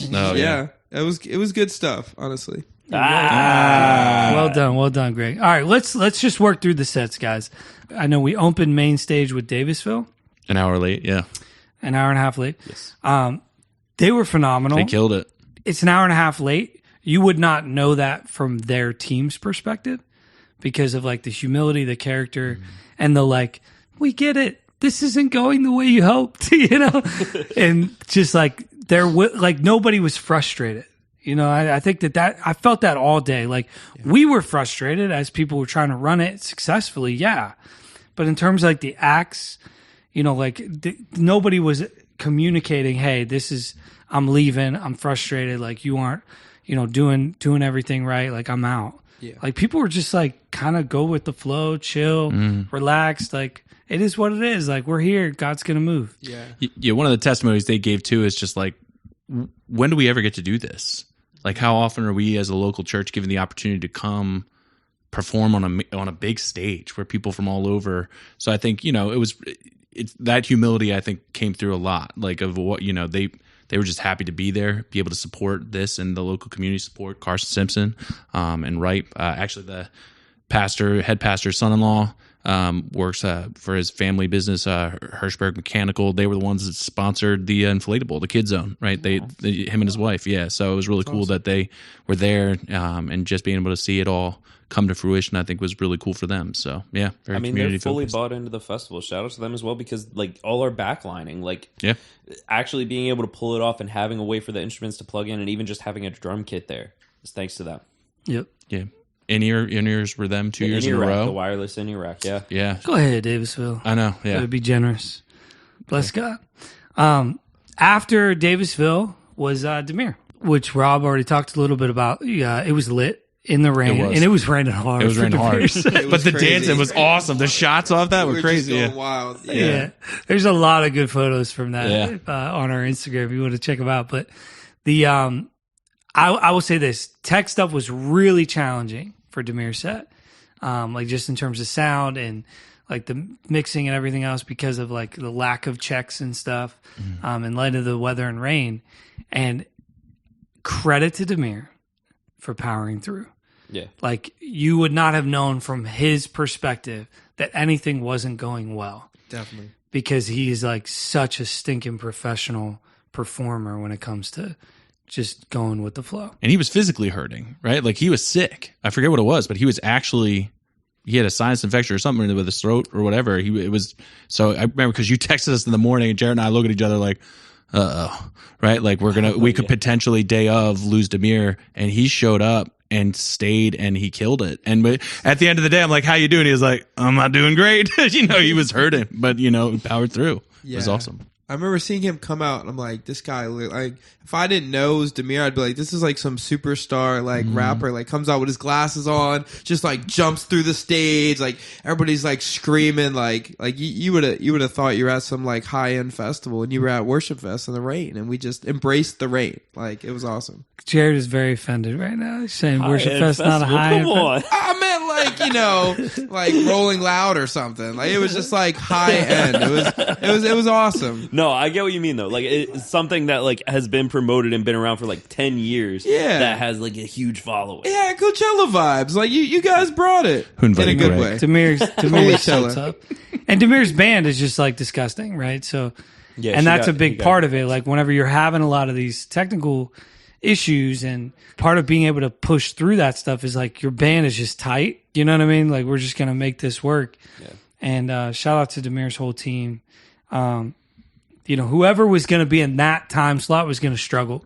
No, yeah. It was good stuff, honestly. Well done, Greg. All right, let's just work through the sets, guys. I know we opened main stage with Davisville. An hour late, yeah. An hour and a half late. Yes. They were phenomenal. They killed it. It's an hour and a half late. You would not know that from their team's perspective because of like the humility, the character, and the like, we get it. This isn't going the way you hoped, and just like like nobody was frustrated. I think that I felt that all day. Like we were frustrated as people were trying to run it successfully. Yeah. But in terms of like the acts, nobody was communicating, hey, this is I'm leaving. I'm frustrated. Like, you aren't, doing everything right. Like, I'm out. Yeah. Like, people were just like, kind of go with the flow, chill, relaxed. Like, it is what it is. Like, we're here. God's going to move. Yeah. Yeah. One of the testimonies they gave too is just like, when do we ever get to do this? Like, how often are we as a local church given the opportunity to come perform on a big stage where people from all over? So I think, it's that humility, I think, came through a lot, like, of what, they were just happy to be there, be able to support this, and the local community support Carson, Simpson, and Ripe. Actually, the head pastor's son-in-law, works for his family business, Hirschberg Mechanical. They were the ones that sponsored the inflatable, the Kid Zone, right? Him and his wife, yeah. So it was really cool that they were there, and just being able to see it all come to fruition, I think, was really cool for them. So yeah, very community they're fully focused. bought into the festival. Shout out to them as well, because like all our backlining, like actually being able to pull it off and having a way for the instruments to plug in, and even just having a drum kit there is thanks to them. Yep. Yeah. In-ears were them 2 years in a rack, row. the wireless in-ear rack, yeah. Yeah. Go ahead, Davisville. I know. Yeah. Gotta be generous. Bless God. After Davisville was Demir, which Rob already talked a little bit about. Yeah, it was lit in the rain, and it was raining hard. It was raining hard. But the crazy. dancing was awesome. The shots off that were crazy. Just going wild. Yeah. There's a lot of good photos from that on our Instagram if you want to check them out. But the I will say this, tech stuff was really challenging for Demir's set, like just in terms of sound and like the mixing and everything else, because of like the lack of checks and stuff, in light of the weather and rain. And credit to Demir for powering through. Yeah. Like, you would not have known from his perspective that anything wasn't going well. Definitely. Because he is like such a stinking professional performer when it comes to just going with the flow. And he was physically hurting, right? Like, he was sick. I forget what it was, but he was actually, he had a sinus infection or something with his throat or whatever. So I remember, because you texted us in the morning, and Jarrett and I look at each other like, right? Like, we could potentially day of lose Demir, and he showed up and stayed, and he killed it. And at the end of the day, I'm like, how you doing? He was like, I'm not doing great. He was hurting, but powered through. It was awesome. I remember seeing him come out, and I'm like, this guy, like, if I didn't know it was Demir, I'd be like, this is like some superstar, like, rapper, like, comes out with his glasses on, just like jumps through the stage, like, everybody's like screaming, like you would have thought you were at some like high end festival, and you were at WorshipFest in the rain, and we just embraced the rain, like, it was awesome. Jared is very offended right now. He's saying WorshipFest not a high end. Come on. I meant like, like Rolling Loud or something. Like, it was just like high end. It was awesome. No, I get what you mean though. Like, it's something that like has been promoted and been around for like 10 years. Yeah. That has like a huge following. Yeah, Coachella vibes. Like, you guys brought it Who in a invited good Greg? way. Demir sets up. And Demir's band is just like disgusting, right? So, Yeah, and that's a big part of it. Like, whenever you're having a lot of these technical issues, and part of being able to push through that stuff is like, your band is just tight. You know what I mean? Like, we're just going to make this work. Yeah. And shout out to Demir's whole team. Whoever was going to be in that time slot was going to struggle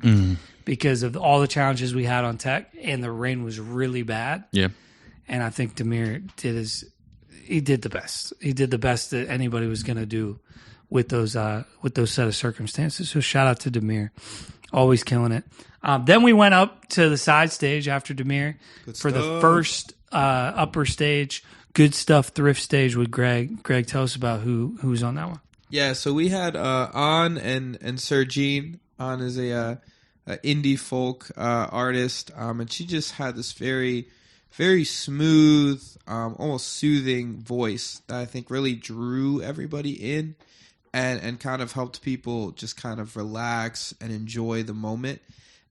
because of all the challenges we had on tech, and the rain was really bad. Yeah. And I think Demir did the best. He did the best that anybody was going to do with those set of circumstances. So shout out to Demir, always killing it. Then we went up to the side stage after Demir for the first upper stage, Good Stuff Thrift stage with Greg. Greg, tell us about who was on that one. Yeah, so we had An and Sergine. An is a indie folk artist, and she just had this very, very smooth, almost soothing voice that I think really drew everybody in, and kind of helped people just kind of relax and enjoy the moment.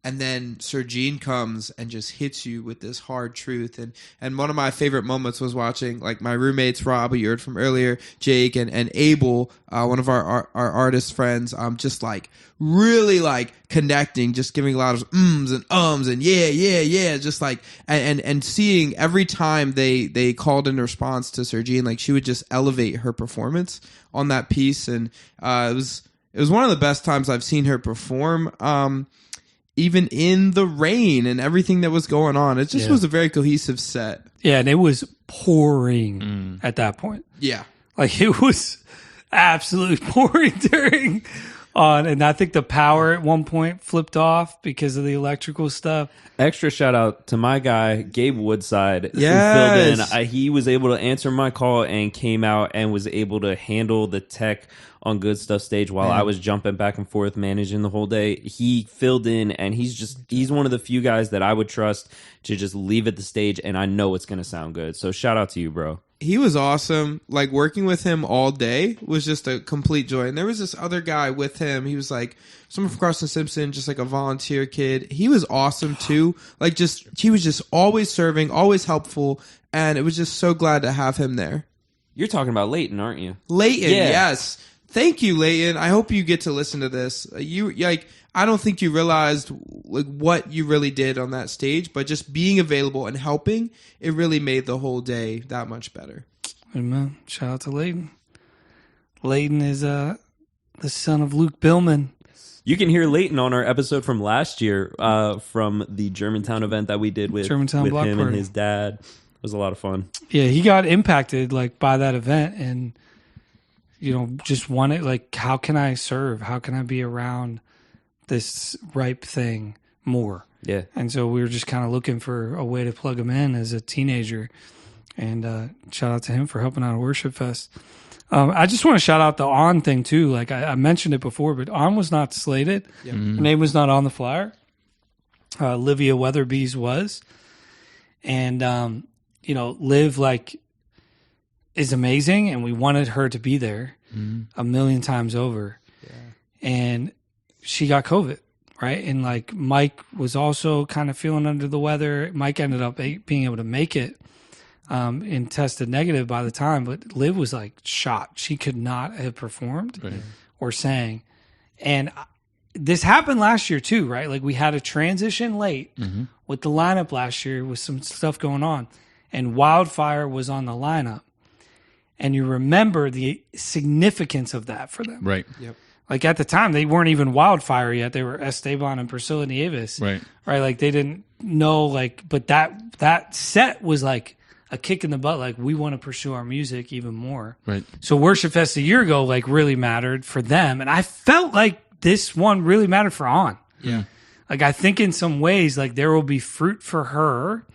And then Sergine comes and just hits you with this hard truth. And one of my favorite moments was watching, like, my roommates, Rob, who you heard from earlier, Jake, and Abel, one of our artist friends, just like really like connecting, just giving a lot of ums and ums and yeah, just like, and seeing every time they called in response to Sergine, like, she would just elevate her performance on that piece. And it was one of the best times I've seen her perform. Even in the rain and everything that was going on. It just was a very cohesive set. Yeah, and it was pouring at that point. Yeah. Like, it was absolutely pouring during and I think the power at one point flipped off because of the electrical stuff. Extra shout out to my guy, Gabe Woodside, Yes. who filled in. He was able to answer my call and came out and was able to handle the tech on Good Stuff stage while I was jumping back and forth managing the whole day. He filled in, and he's one of the few guys that I would trust to just leave at the stage, and I know it's going to sound good. So shout out to you, bro. He was awesome. Like, working with him all day was just a complete joy. And there was this other guy with him. He was like someone from Carson, Simpson, just like a volunteer kid. He was awesome too. Like, he was just always serving, always helpful, and it was just so glad to have him there. You're talking about Leighton, aren't you? Leighton, Yeah. yes. Thank you, Leighton. I hope you get to listen to this. I don't think you realized like what you really did on that stage, but just being available and helping, it really made the whole day that much better. Amen. Shout out to Leighton. Leighton is the son of Luke Billman. You can hear Leighton on our episode from last year from the Germantown event that we did with Germantown Block him Party. and his dad. It was a lot of fun. Yeah, he got impacted like by that event, and just wanted like, how can I serve? How can I be around this ripe thing more? Yeah. And so we were just kind of looking for a way to plug him in as a teenager. And shout out to him for helping out at WorshipFest. I just want to shout out the On thing too. Like I mentioned it before, but On was not slated. Her name was not on the flyer. Livia Weatherby's was. And, Liv is amazing, and we wanted her to be there a million times over. Yeah. And she got COVID, right? And like Mike was also kind of feeling under the weather. Mike ended up being able to make it and tested negative by the time, but Liv was like shot. She could not have performed or sang. And this happened last year too, right? Like we had a transition late with the lineup last year with some stuff going on, and Wildfire was on the lineup. And you remember the significance of that for them. Right. Yep. Like at the time, they weren't even Wildfire yet. They were Esteban and Priscilla Nieves. Right. Right. Like they didn't know, but that set was like a kick in the butt. Like, we want to pursue our music even more. Right. So WorshipFest a year ago, like, really mattered for them. And I felt like this one really mattered for On. Yeah. Like, I think in some ways, like, there will be fruit for her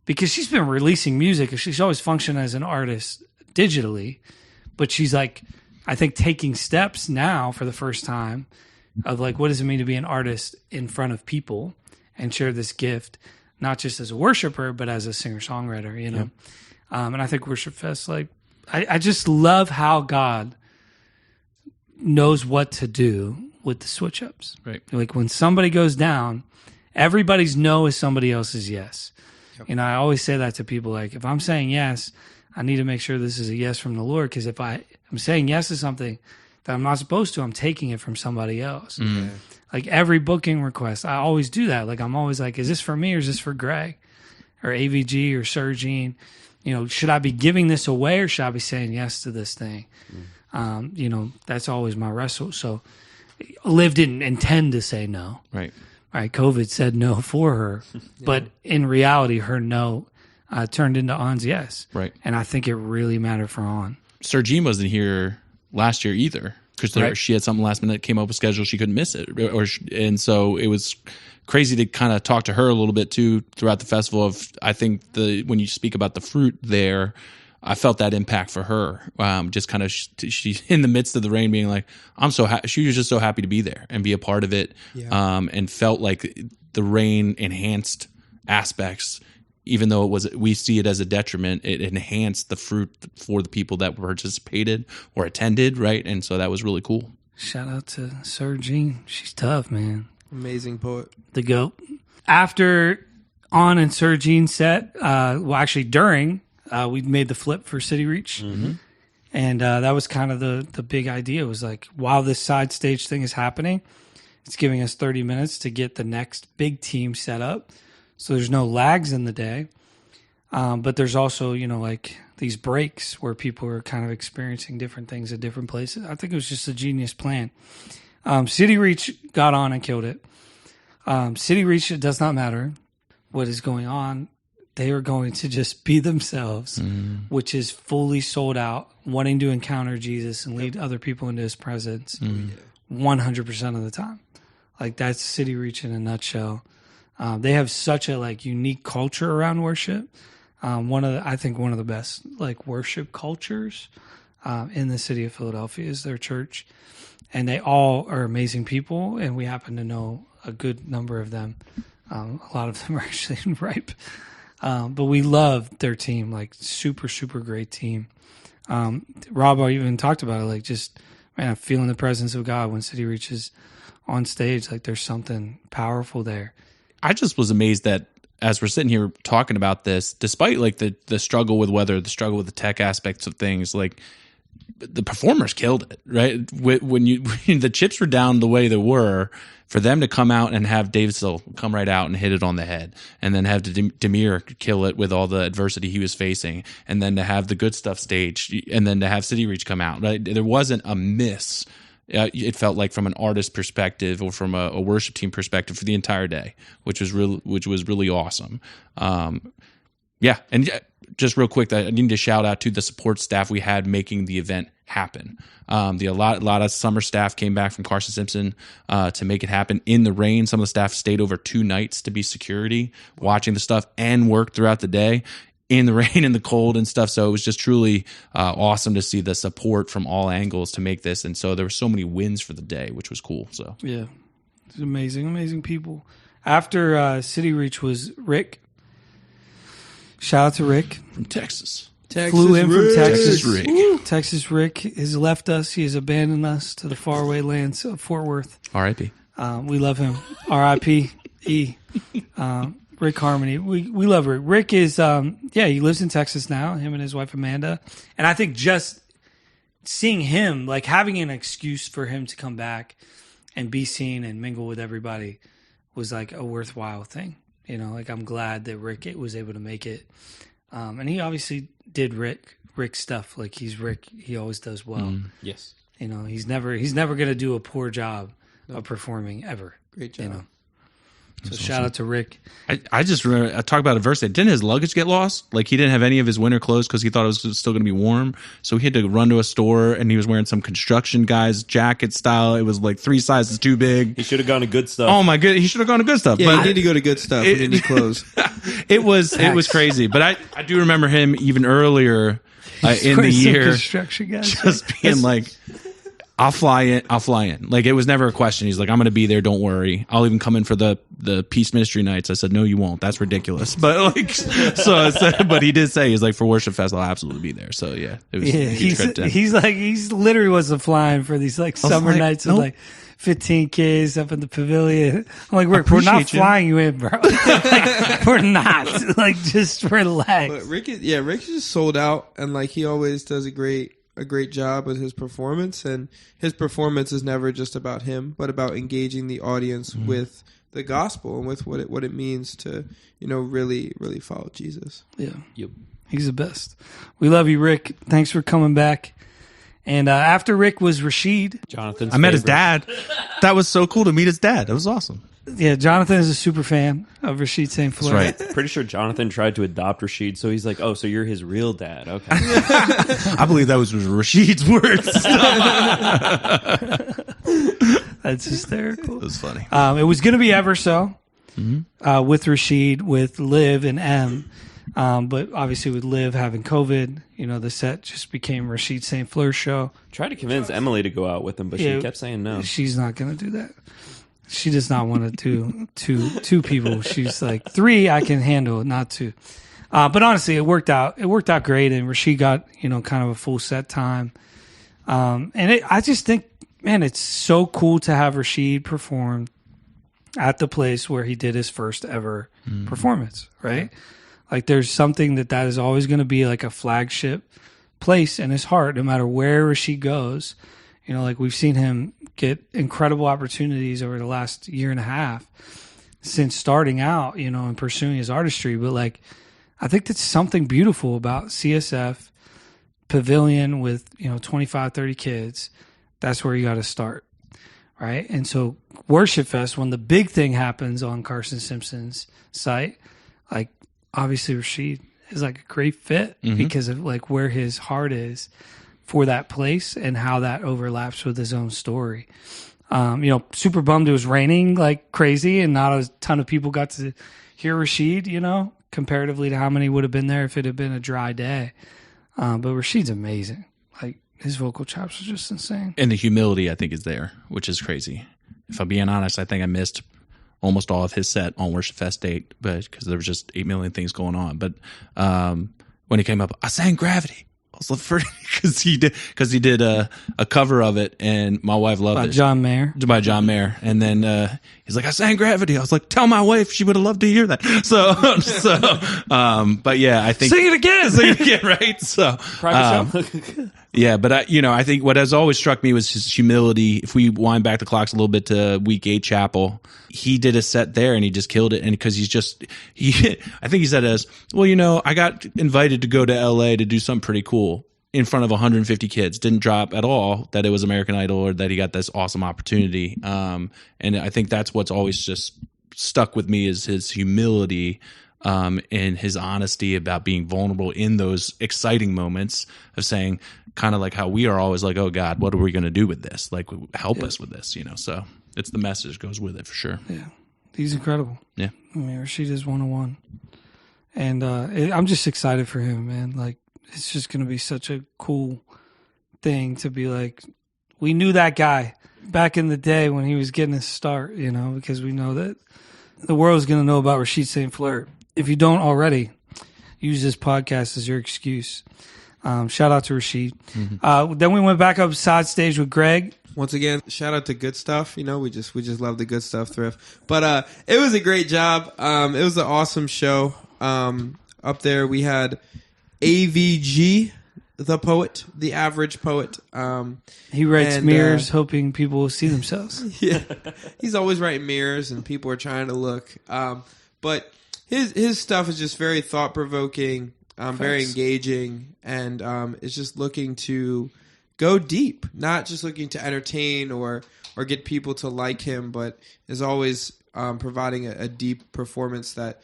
because she's been releasing music. She's always functioned as an artist digitally, but she's like, I think, taking steps now for the first time of like, what does it mean to be an artist in front of people and share this gift, not just as a worshiper, but as a singer-songwriter, you know? Yeah. And I think WorshipFest, like, I just love how God knows what to do with the switch-ups. Right. Like, when somebody goes down, everybody's no is somebody else's yes. Yep. And I always say that to people, like, if I'm saying yes, I need to make sure this is a yes from the Lord, because if I'm saying yes to something that I'm not supposed to, I'm taking it from somebody else. Mm-hmm. Like, every booking request, I always do that. Like, I'm always like, is this for me or is this for Greg or AVG or Sergine? You know, should I be giving this away or should I be saying yes to this thing? Mm-hmm. You know, that's always my wrestle. So Liv didn't intend to say no. Right. COVID said no for her. Yeah. But in reality, her no turned into On's yes. Right. And I think it really mattered for On. Sergine wasn't here last year either, because she had something last minute that came up with schedule. She couldn't miss it. And so it was crazy to kind of talk to her a little bit too throughout the festival. I think when you speak about the fruit there, I felt that impact for her. Just kind of she's in the midst of the rain being like, I'm so happy. She was just so happy to be there and be a part of it. Yeah. And felt like the rain enhanced aspects. Even though we see it as a detriment, it enhanced the fruit for the people that participated or attended, right? And so that was really cool. Shout out to Sergine. She's tough, man. Amazing poet. The GOAT. After On and Sergine set, actually during, we made the flip for CityReach. Mm-hmm. And that was kind of the big idea. It was like, while this side stage thing is happening, it's giving us 30 minutes to get the next big team set up. So there's no lags in the day, but there's also, you know, like these breaks where people are kind of experiencing different things at different places. I think it was just a genius plan. CityReach got on and killed it. CityReach, it does not matter what is going on. They are going to just be themselves, which is fully sold out, wanting to encounter Jesus and lead other people into his presence 100% of the time. Like that's City Reach in a nutshell. They have such a like unique culture around worship. I think one of the best like worship cultures in the city of Philadelphia is their church, and they all are amazing people. And we happen to know a good number of them. A lot of them are actually in Ripe, but we love their team. Like super, super great team. Rob even talked about it. Like just man, I'm feeling the presence of God when City Reach is on stage. Like there's something powerful there. I just was amazed that as we're sitting here talking about this, despite like the struggle with weather, the struggle with the tech aspects of things, like the performers killed it, right? When the chips were down the way they were, for them to come out and have Davisville come right out and hit it on the head, and then have Demir kill it with all the adversity he was facing, and then to have the good stuff stage, and then to have City Reach come out, right? There wasn't a miss. It felt like from an artist perspective or from a worship team perspective for the entire day, which was really awesome. Yeah, and just real quick, I need to shout out to the support staff we had making the event happen. A lot of summer staff came back from Carson, Simpson to make it happen in the rain. Some of the staff stayed over 2 nights to be security, watching the stuff and worked throughout the day in the rain and the cold and stuff. So it was just truly awesome to see the support from all angles to make this. And so there were so many wins for the day, which was cool. So yeah, it's amazing people. After City Reach was Rick. Shout out to Rick from Texas. Flew in from Texas. Rick. Texas Rick has left us. He has abandoned us to the faraway lands of Fort Worth. R.I.P. We love him. R.I.P. Rick Harmony. We love Rick. Rick is, he lives in Texas now, him and his wife Amanda. And I think just seeing him, like having an excuse for him to come back and be seen and mingle with everybody was like a worthwhile thing. You know, like I'm glad that Rick was able to make it. And he obviously did Rick stuff. Like he's Rick. He always does well. Yes. You know, he's never going to do a poor job of performing ever. Great job. You know? So shout out to Rick. I just remember, I talked about adversity. Didn't his luggage get lost? Like he didn't have any of his winter clothes because he thought it was still going to be warm. So he had to run to a store, and he was wearing some construction guy's jacket style. It was like 3 sizes too big. He should have gone to Good Stuff. Oh my god, he should have gone to Good Stuff. Yeah, but you need to go to Good Stuff. You need clothes. It was crazy. But I do remember him even earlier in the year Construction guys. just being like, I'll fly in. Like, it was never a question. He's like, I'm going to be there. Don't worry. I'll even come in for the Peace Ministry nights. I said, no, you won't. That's ridiculous. But like, but he did say, he's like, for WorshipFest, I'll absolutely be there. So yeah, it was a huge credit to him. He's literally wasn't flying for these like summer nights with like 15 kids up in the pavilion. I'm like, Rick, we're not flying you in, bro. Like, we're not. Like, just relax. But Rick is just sold out, and like he always does a great job with his performance, and his performance is never just about him, but about engaging the audience with the gospel and with what it means to, you know, really follow Jesus. Yeah. Yep. He's the best. We love you, Rick. Thanks for coming back. And after Rick was Rashid. Jonathan's I met his favorite. dad. That was so cool to meet his dad. That was awesome. Yeah, Jonathan is a super fan of Rashid St. Fleur. That's right. Pretty sure Jonathan tried to adopt Rashid, so he's like, oh, so you're his real dad. Okay. I believe that was Rashid's words. That's hysterical. It was funny. It was going to be Ever So with Rashid, with Liv and M. But obviously with Liv having COVID, you know, the set just became Rashid St. Fleur show. Tried to convince Emily to go out with him, but she kept saying no. She's not going to do that. She does not want to do two people. She's like, 3 I can handle, not 2. But honestly, it worked out. It worked out great, and Rashid got, you know, kind of a full set time. I just think, man, it's so cool to have Rashid perform at the place where he did his first ever performance, right? Like, there's something that is always going to be like a flagship place in his heart, no matter where Rashid goes. You know, like we've seen him get incredible opportunities over the last year and a half since starting out, you know, and pursuing his artistry. But like, I think that's something beautiful about CSF Pavilion with, you know, 25, 30 kids. That's where you got to start. Right. And so WorshipFest, when the big thing happens on Carson Simpson's site, like obviously Rashid is like a great fit because of like where his heart is for that place and how that overlaps with his own story. Super bummed it was raining like crazy and not a ton of people got to hear Rashid, comparatively to how many would have been there if it had been a dry day. But Rashid's amazing. Like, his vocal chops are just insane. And the humility, I think, is there, which is crazy. If I'm being honest, I think I missed almost all of his set on WorshipFest date, but because there was just 8 million things going on. But when he came up, I sang Gravity. I was like, because he did a cover of it, and my wife loved it. By John Mayer. And then he's like, I sang Gravity. I was like, tell my wife, she would have loved to hear that. But yeah, I think sing it again, right? So private show. Yeah, but I think what has always struck me was his humility. If we wind back the clocks a little bit to week 8 Chapel, he did a set there and he just killed it. And because I think he said as, well, I got invited to go to LA to do something pretty cool in front of 150 kids. Didn't drop at all that it was American Idol or that he got this awesome opportunity. And I think that's what's always just stuck with me is his humility. And his honesty about being vulnerable in those exciting moments of saying, kind of like how we are always like, oh God, what are we going to do with this? Like, help us with this, so it's the message goes with it for sure. Yeah. He's incredible. Yeah. I mean, Rashid is 101. And I'm just excited for him, man. Like, it's just going to be such a cool thing to be like, we knew that guy back in the day when he was getting his start, because we know that the world is going to know about Rashid St. Fleur. If you don't already, use this podcast as your excuse. Shout out to Rashid. Mm-hmm. Then we went back up side stage with Greg. Once again, shout out to Good Stuff. We just love the Good Stuff thrift. But it was a great job. It was an awesome show. Up there we had AVG, the poet, the average poet. He writes mirrors, hoping people will see themselves. Yeah, he's always writing mirrors, and people are trying to look. But his stuff is just very thought provoking, very engaging, and is just looking to go deep, not just looking to entertain or get people to like him, but is always providing a deep performance that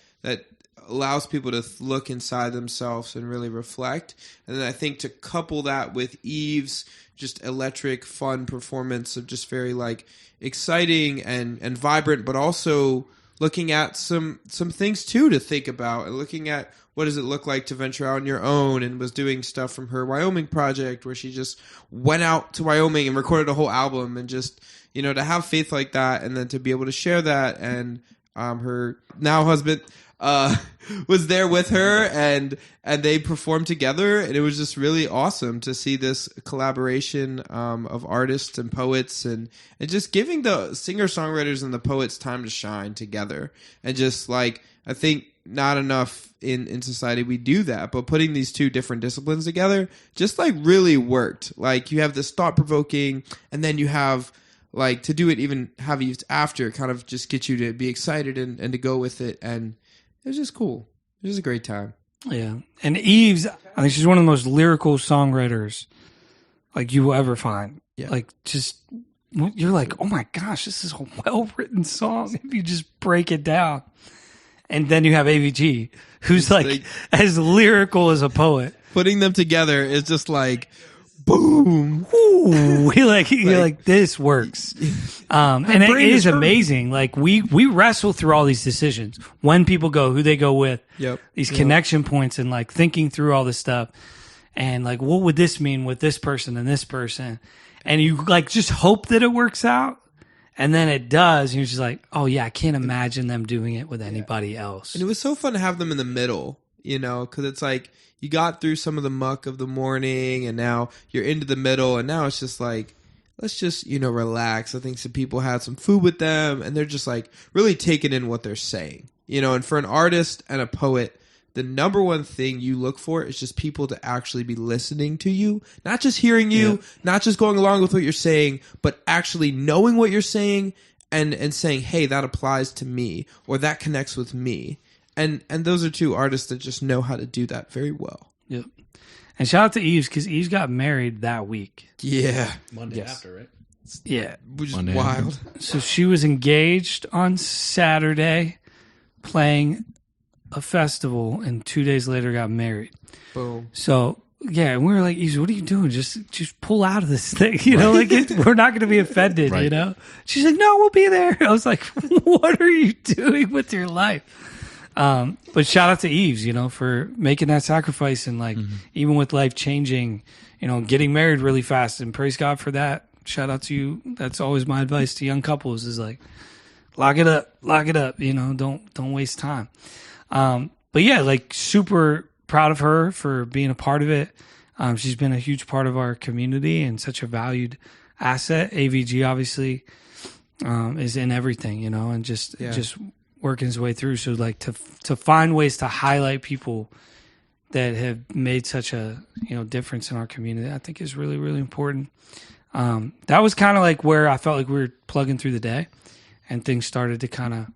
allows people to look inside themselves and really reflect. And then I think to couple that with Eve's just electric, fun performance of just very like exciting and vibrant, but also looking at some things too to think about, and looking at what does it look like to venture out on your own, and was doing stuff from her Wyoming project where she just went out to Wyoming and recorded a whole album, and just, to have faith like that, and then to be able to share that. And her now husband was there with her, and they performed together, and it was just really awesome to see this collaboration of artists and poets, and just giving the singer-songwriters and the poets time to shine together. And just like, I think not enough in society we do that, but putting these two different disciplines together just like really worked. Like, you have this thought-provoking, and then you have like to do it, even have used after, kind of just get you to be excited and to go with it. And it was just cool. It was a great time. Yeah. And Eve's, I think she's one of the most lyrical songwriters like you will ever find. Yeah. Like, just, you're like, oh my gosh, this is a well-written song if you just break it down. And then you have AVG, who's like as lyrical as a poet. Putting them together is just like, boom. Ooh, you're like, this works. And it is amazing. Like, we wrestle through all these decisions. When people go, who they go with. Yep. These connection points, and like thinking through all this stuff. And like, what would this mean with this person and this person? And you like just hope that it works out. And then it does. And you're just like, oh yeah, I can't imagine them doing it with anybody else. And it was so fun to have them in the middle, because it's like, you got through some of the muck of the morning, and now you're into the middle, and now it's just like, let's just, relax. I think some people had some food with them, and they're just like really taking in what they're saying, and for an artist and a poet, the number one thing you look for is just people to actually be listening to you, not just hearing you, not just going along with what you're saying, but actually knowing what you're saying and saying, hey, that applies to me, or that connects with me. And those are two artists that just know how to do that very well. Yep. And shout out to Eves, because Eves got married that week. Yeah. Monday after, right? Yeah. Which is Monday wild. after. So she was engaged on Saturday, playing a festival, and 2 days later got married. Boom. So yeah, and we were like, Eve, what are you doing? Just pull out of this thing, like we're not going to be offended, Right. She's like, no, we'll be there. I was like, what are you doing with your life? But shout out to Eves, for making that sacrifice and like even with life changing, getting married really fast, and praise God for that. Shout out to you. That's always my advice to young couples is like, lock it up, don't waste time. But yeah, like super proud of her for being a part of it. She's been a huge part of our community and such a valued asset. AVG obviously is in everything, and just working his way through. So like to find ways to highlight people that have made such a difference in our community, I think is really, really important. That was kind of like where I felt like we were plugging through the day, and things started to kind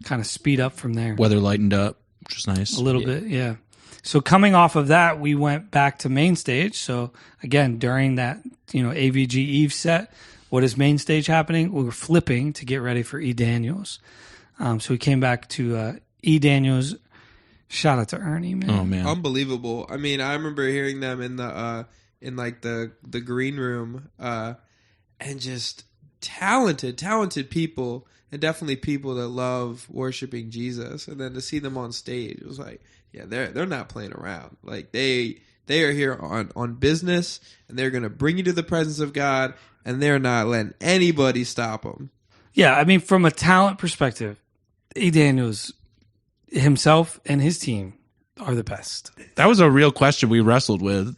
of speed up from there. Weather lightened up, which was nice. A little bit, yeah. So coming off of that, we went back to main stage. So again, during that, AVG Eve set, what is main stage happening? We were flipping to get ready for E. Daniels. So we came back to E. Daniels. Shout out to Ernie, man. Oh man, unbelievable. I mean, I remember hearing them in the the green room, and just talented people, and definitely people that love worshiping Jesus. And then to see them on stage, it was like, yeah, they're not playing around. Like they are here on business, and they're going to bring you to the presence of God, and they're not letting anybody stop them. Yeah, I mean, from a talent perspective, E. Daniels himself and his team are the best. that was a real question we wrestled with.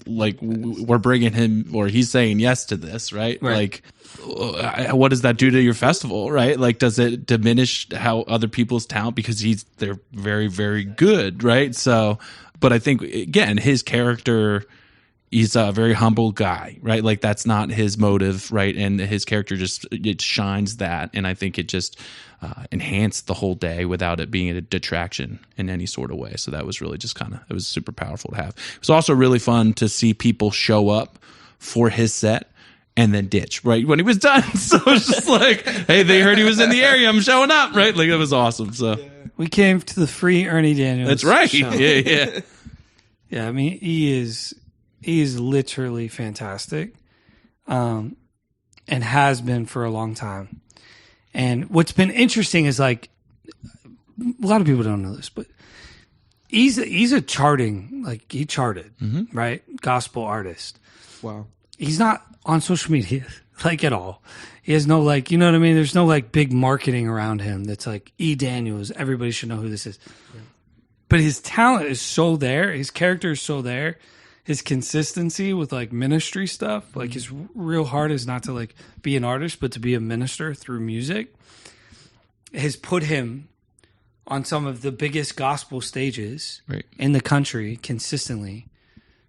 Like, we're bringing him, or he's saying yes to this, right? Like, what does that do to your festival, right? Like, does it diminish how other people's talent because they're very, very good, right? So, but I think again, his character, he's a very humble guy, right? Like, that's not his motive, right? And his character it shines that, and I think it just enhanced the whole day without it being a detraction in any sort of way. So that was really just it was super powerful to have. It was also really fun to see people show up for his set and then ditch right when he was done. So it's just like, hey, they heard he was in the area, I'm showing up, right? Like, it was awesome. So we came to the free Ernie Daniels. That's right. Show. Yeah. Yeah, I mean, he is literally fantastic, and has been for a long time. And what's been interesting is, like, a lot of people don't know this, but he's a charting, like, he charted, right? Gospel artist. Wow. He's not on social media, like, at all. He has no, like, you know what I mean? There's no, like, big marketing around him that's like, E. Daniels, everybody should know who this is. Yeah. But his talent is so there. His character is so there. His consistency with, like, ministry stuff, like, his real heart is not to, like, be an artist, but to be a minister through music, has put him on some of the biggest gospel stages in the country consistently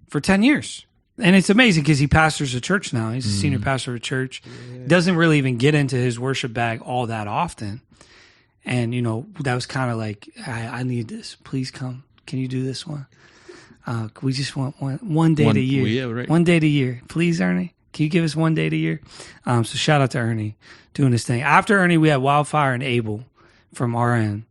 for 10 years. And it's amazing because he pastors a church now. He's a senior pastor of a church. Yeah. Doesn't really even get into his worship bag all that often. And, that was kind of like, I need this. Please come. Can you do this one? We just want one day a year. Yeah, right. 1 day a year. Please, Ernie. Can you give us 1 day a year? So shout out to Ernie doing his thing. After Ernie, we had Wildfire and Abel from RN.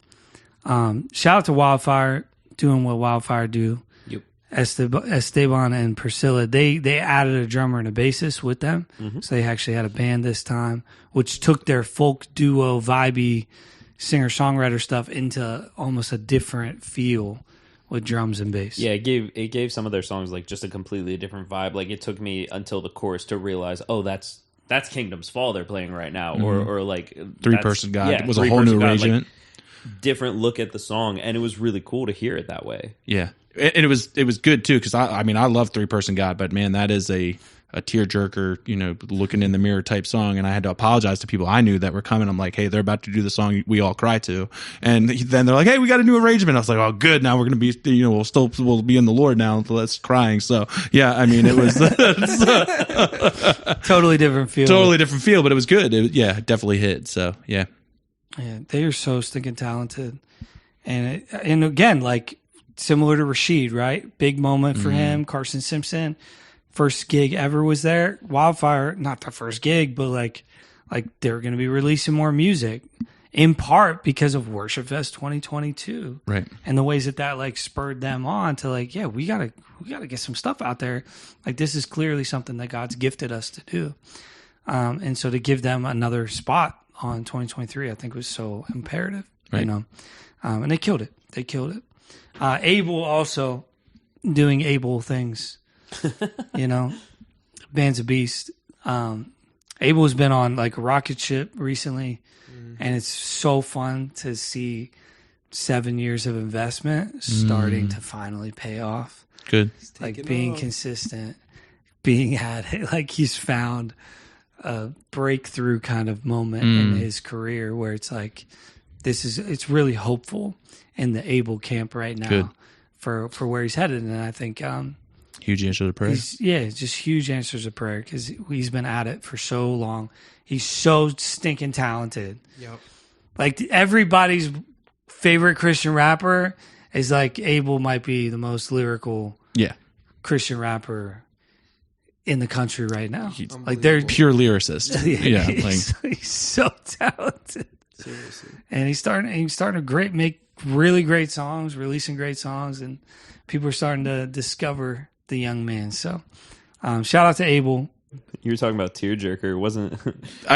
Shout out to Wildfire doing what Wildfire do. Yep. Esteban and Priscilla, they added a drummer and a bassist with them. Mm-hmm. So they actually had a band this time, which took their folk duo, vibey singer-songwriter stuff into almost a different feel with drums and bass. Yeah, it gave some of their songs like just a completely different vibe. Like, it took me until the chorus to realize, oh, that's Kingdom's Fall they're playing right now, or like Three-Person God was a whole new arrangement. Like, different look at the song, and it was really cool to hear it that way. Yeah, and it was good too because I mean I love Three-Person God, but man, that is a tearjerker, looking in the mirror type song. And I had to apologize to people I knew that were coming. I'm like, hey, they're about to do the song we all cry to. And then they're like, hey, we got a new arrangement. I was like, oh, good. Now we're going to be, we'll be in the Lord now. Less crying. So yeah, I mean, it was totally different feel. Totally different feel, but it was good. It definitely hit. So yeah. Yeah. They are so stinking talented. And again, like similar to Rashid, right? Big moment for him. Carson Simpson. First gig ever was there. Wildfire, not the first gig, but like they're going to be releasing more music in part because of WorshipFest 2022, Right. and the ways that like spurred them on to like, yeah, we gotta get some stuff out there. Like this is clearly something that God's gifted us to do, and so to give them another spot on 2023, I think was so imperative. Right. You know, and they killed it. They killed it. Abel also doing Abel things. You know, band's a beast. Abel's been on like a rocket ship recently, and it's so fun to see 7 years of investment starting to finally pay off. Good. Like being consistent, being at it. Like he's found a breakthrough kind of moment in his career where it's like, it's really hopeful in the Abel camp right now. Good. For where he's headed. And I think, Huge answer to prayer. just huge answers of prayer because he's been at it for so long. He's so stinking talented. Yep. Like everybody's favorite Christian rapper is like Abel might be the most lyrical Yeah. Christian rapper in the country right now. Like they're Pure lyricist. Yeah. he's so talented. Seriously. And he's starting to make really great songs, releasing great songs, and people are starting to discover the young man. So, shout out to Abel. You were talking about Tearjerker, wasn't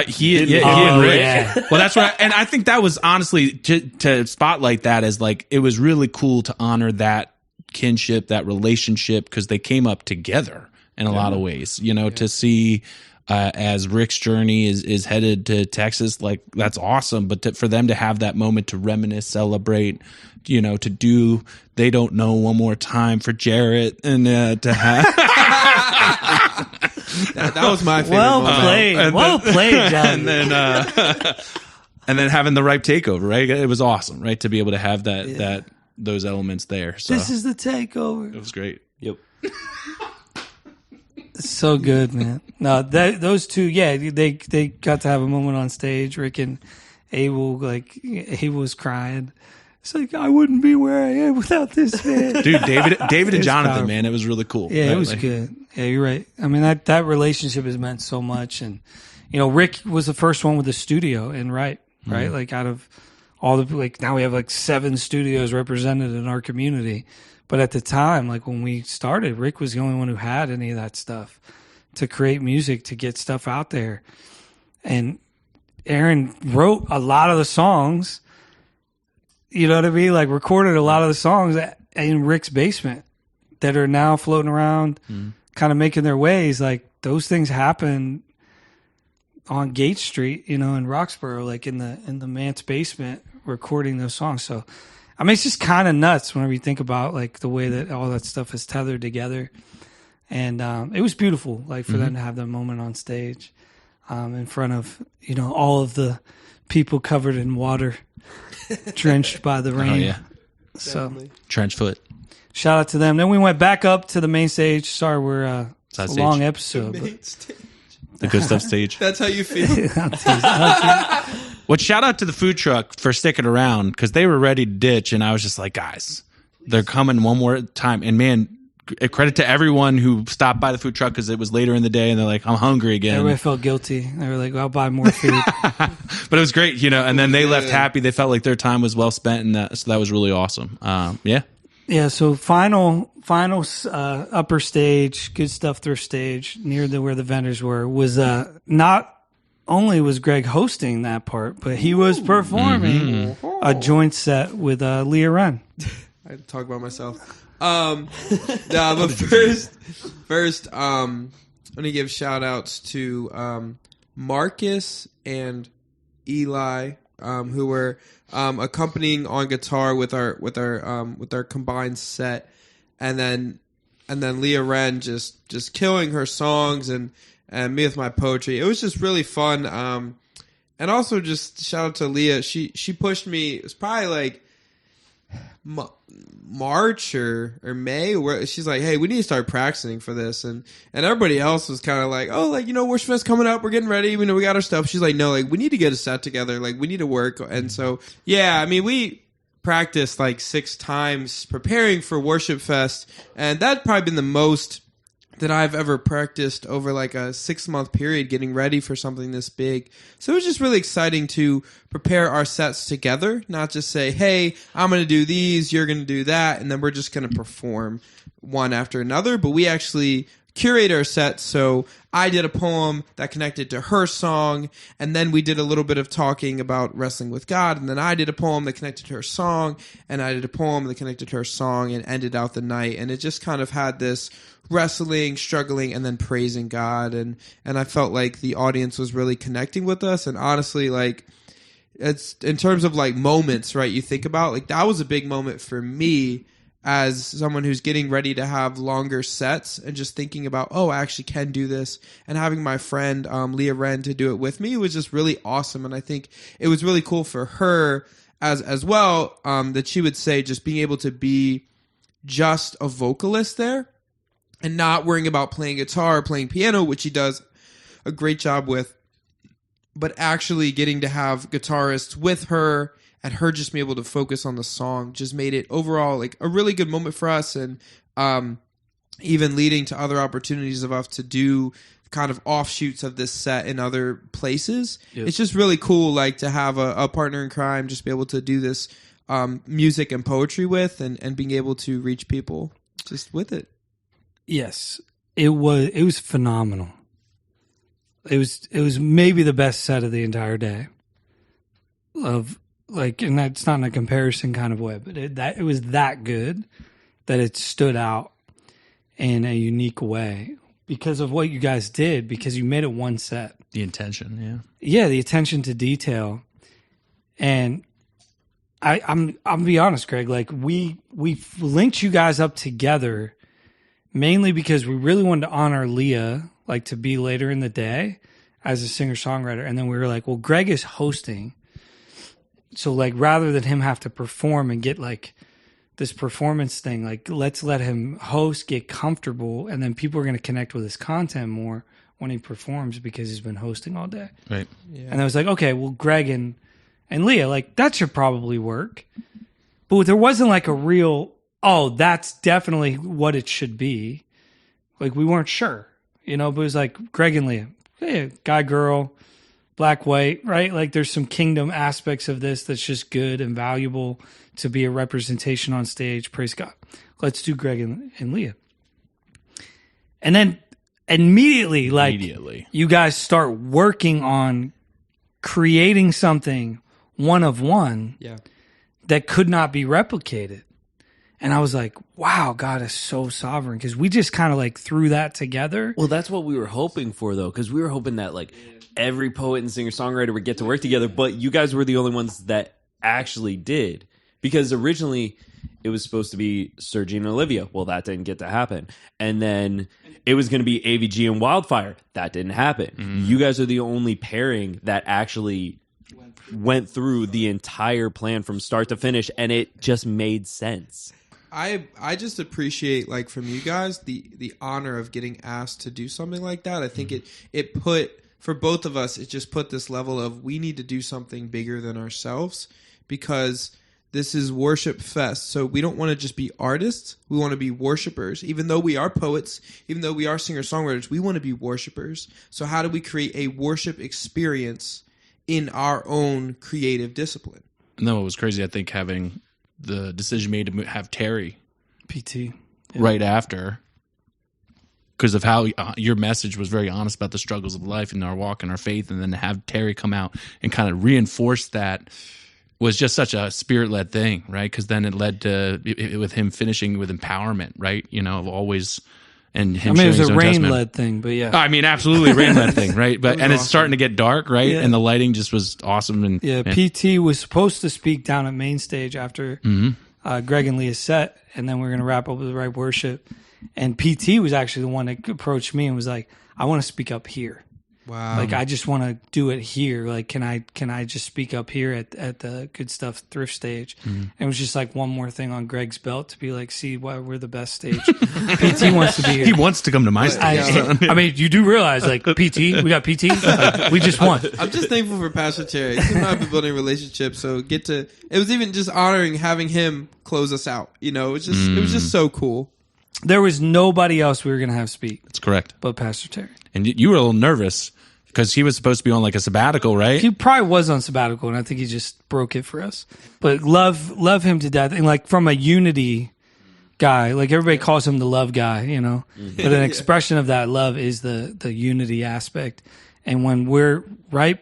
He and Rick. Yeah. Well, that's right. And I think that was honestly to spotlight that as like, it was really cool to honor that kinship, that relationship, because they came up together in a lot of ways, you know, to see as Rick's journey is headed to Texas, like that's awesome. But for them to have that moment to reminisce, celebrate, you know, to do They Don't Know one more time for Jarrett, and to have that was my favorite. Well moment. played, John. and then having the Ripe takeover, right? It was awesome, right? To be able to have that those elements there. So This is the takeover. it was great. Yep. So good, man. No, those two, they got to have a moment on stage. Rick and Abel, like Abel was crying. It's like I wouldn't be where I am without this man. Dude, David and Jonathan, powerful. man, it was really cool. Yeah, Right? it was Like, good. Yeah, you're right. I mean, that relationship has meant so much. And, you know, Rick was the first one with a studio in right? Like out of all the, like now we have like 7 studios represented in our community. But at the time, like when we started, Rick was the only one who had any of that stuff to create music, to get stuff out there. And Aaron wrote a lot of the songs, you know what I mean? Like recorded a lot of the songs in Rick's basement that are now floating around, kind of making their ways. Like those things happen on Gate Street, you know, in Roxborough, like in the Mance basement, recording those songs. So, I mean, it's just kind of nuts whenever you think about like the way that all that stuff is tethered together. And it was beautiful, like for them to have that moment on stage in front of, you know, all of the people covered in water, drenched by the rain. Oh, yeah. So Trench foot. shout out to them. Then we went back up to the main stage. Sorry, we're it's a Side long stage. episode. But The good stuff stage. That's how you feel. Well, shout out to the food truck for sticking around because they were ready to ditch, and I was just like, guys, they're coming one more time. And man, credit to everyone who stopped by the food truck because it was later in the day, and they're like, I'm hungry again. Everybody felt guilty. They were like, I'll buy more food. But it was great, you know. And then they left happy. They felt like their time was well spent, and so that was really awesome. Yeah. Yeah, so final upper stage, good stuff thrift stage near where the vendors were was not only was Greg hosting that part, but he was performing a joint set with Leah Wren. I had to talk about myself. But first, I'm gonna give shout outs to Marcus and Eli, who were accompanying on guitar with our combined set, and then Leah Wren just killing her songs and me with my poetry. It was just really fun. And also just shout out to Leah. She pushed me. It was probably like March or May, where she's like, hey, we need to start practicing for this. And everybody else was kind of like, oh, like, you know, WorshipFest coming up. We're getting ready. We know we got our stuff. She's like, no, like, we need to get a set together. Like, we need to work. And so, yeah, I mean, we practiced like 6 times preparing for WorshipFest. And that'd probably been the most that I've ever practiced over like a 6-month period getting ready for something this big. So it was just really exciting to prepare our sets together, not just say, hey, I'm going to do these, you're going to do that, and then we're just going to perform one after another. But we actually curate our sets. So I did a poem that connected to her song, and then we did a little bit of talking about wrestling with God, and then I did a poem that connected to her song, and I did a poem that connected to her song, and ended out the night. And it just kind of had this wrestling, struggling, and then praising God, and I felt like the audience was really connecting with us. And honestly, like, it's in terms of like moments, right? You think about, like, that was a big moment for me as someone who's getting ready to have longer sets, and just thinking about, oh, I actually can do this, and having my friend Leah Wren to do it with me was just really awesome. And I think it was really cool for her as well, that she would say just being able to be just a vocalist there and not worrying about playing guitar or playing piano, which she does a great job with, but actually getting to have guitarists with her and her just being able to focus on the song just made it overall like a really good moment for us. And even leading to other opportunities of us to do kind of offshoots of this set in other places. Yep. It's just really cool, like, to have a partner in crime, just be able to do this music and poetry with, and being able to reach people just with it. Yes, it was phenomenal. It was maybe the best set of the entire day. And that's not in a comparison kind of way, but it was that good that it stood out in a unique way because of what you guys did, because you made it one set. The intention, yeah, the attention to detail. And I'm gonna be honest, Greg. Like, we linked you guys up together mainly because we really wanted to honor Leah, like, to be later in the day as a singer-songwriter. And then we were like, well, Greg is hosting. So, like, rather than him have to perform and get, like, this performance thing, like, let's let him host, get comfortable, and then people are going to connect with his content more when he performs because he's been hosting all day. Right. Yeah. And I was like, okay, well, Greg and Leah, like, that should probably work. But there wasn't, like, a real, oh, that's definitely what it should be. Like, we weren't sure, but it was like Greg and Leah, hey, guy, girl, black, white, right? Like, there's some kingdom aspects of this that's just good and valuable to be a representation on stage. Praise God. Let's do Greg and Leah. And then immediately, you guys start working on creating something one of one that could not be replicated. And I was like, wow, God is so sovereign, because we just kind of like threw that together. Well, that's what we were hoping for, though, because we were hoping that like every poet and singer-songwriter would get to work together, but you guys were the only ones that actually did. Because originally it was supposed to be Sergi and Olivia. Well, that didn't get to happen. And then it was going to be AVG and Wildfire. That didn't happen. Mm-hmm. You guys are the only pairing that actually went through the entire plan from start to finish, and it just made sense. I just appreciate, like, from you guys, the honor of getting asked to do something like that. I think it put, for both of us, it just put this level of, we need to do something bigger than ourselves, because this is WorshipFest. So we don't want to just be artists. We want to be worshipers. Even though we are poets, even though we are singer-songwriters, we want to be worshipers. So how do we create a worship experience in our own creative discipline? And then what was crazy, I think, having the decision made to have Terry PT right after, because of how your message was very honest about the struggles of life and our walk and our faith, and then to have Terry come out and kind of reinforce that was just such a spirit-led thing, right? Because then it led to with him finishing with empowerment, right? Of always, and him. I mean, it was a rain-led thing, but yeah. I mean, absolutely rain-led thing, right? But and it's starting to get dark, right? Yeah. And the lighting just was awesome. And PT was supposed to speak down at main stage after Greg and Leah's set, and then we we're going to wrap up with the right worship. And PT was actually the one that approached me and was like, "I want to speak up here." Wow. Like, I just want to do it here. Like, can I just speak up here at the Good Stuff thrift stage? Mm-hmm. And it was just like one more thing on Greg's belt to be like, see why we're the best stage. PT wants to be here. He wants to come to my stage. I mean, you do realize, like, PT, we got PT. Like, we just won. I'm just thankful for Pastor Terry. He's not been building relationships, so it was even just honoring having him close us out. It was just so cool. there was nobody else we were going to have speak. That's correct. But Pastor Terry. And you were a little nervous because he was supposed to be on like a sabbatical, right? He probably was on sabbatical, and I think he just broke it for us. But love him to death. And like from a unity guy, like everybody calls him the love guy, you know. But an expression of that love is the unity aspect. And when we're right,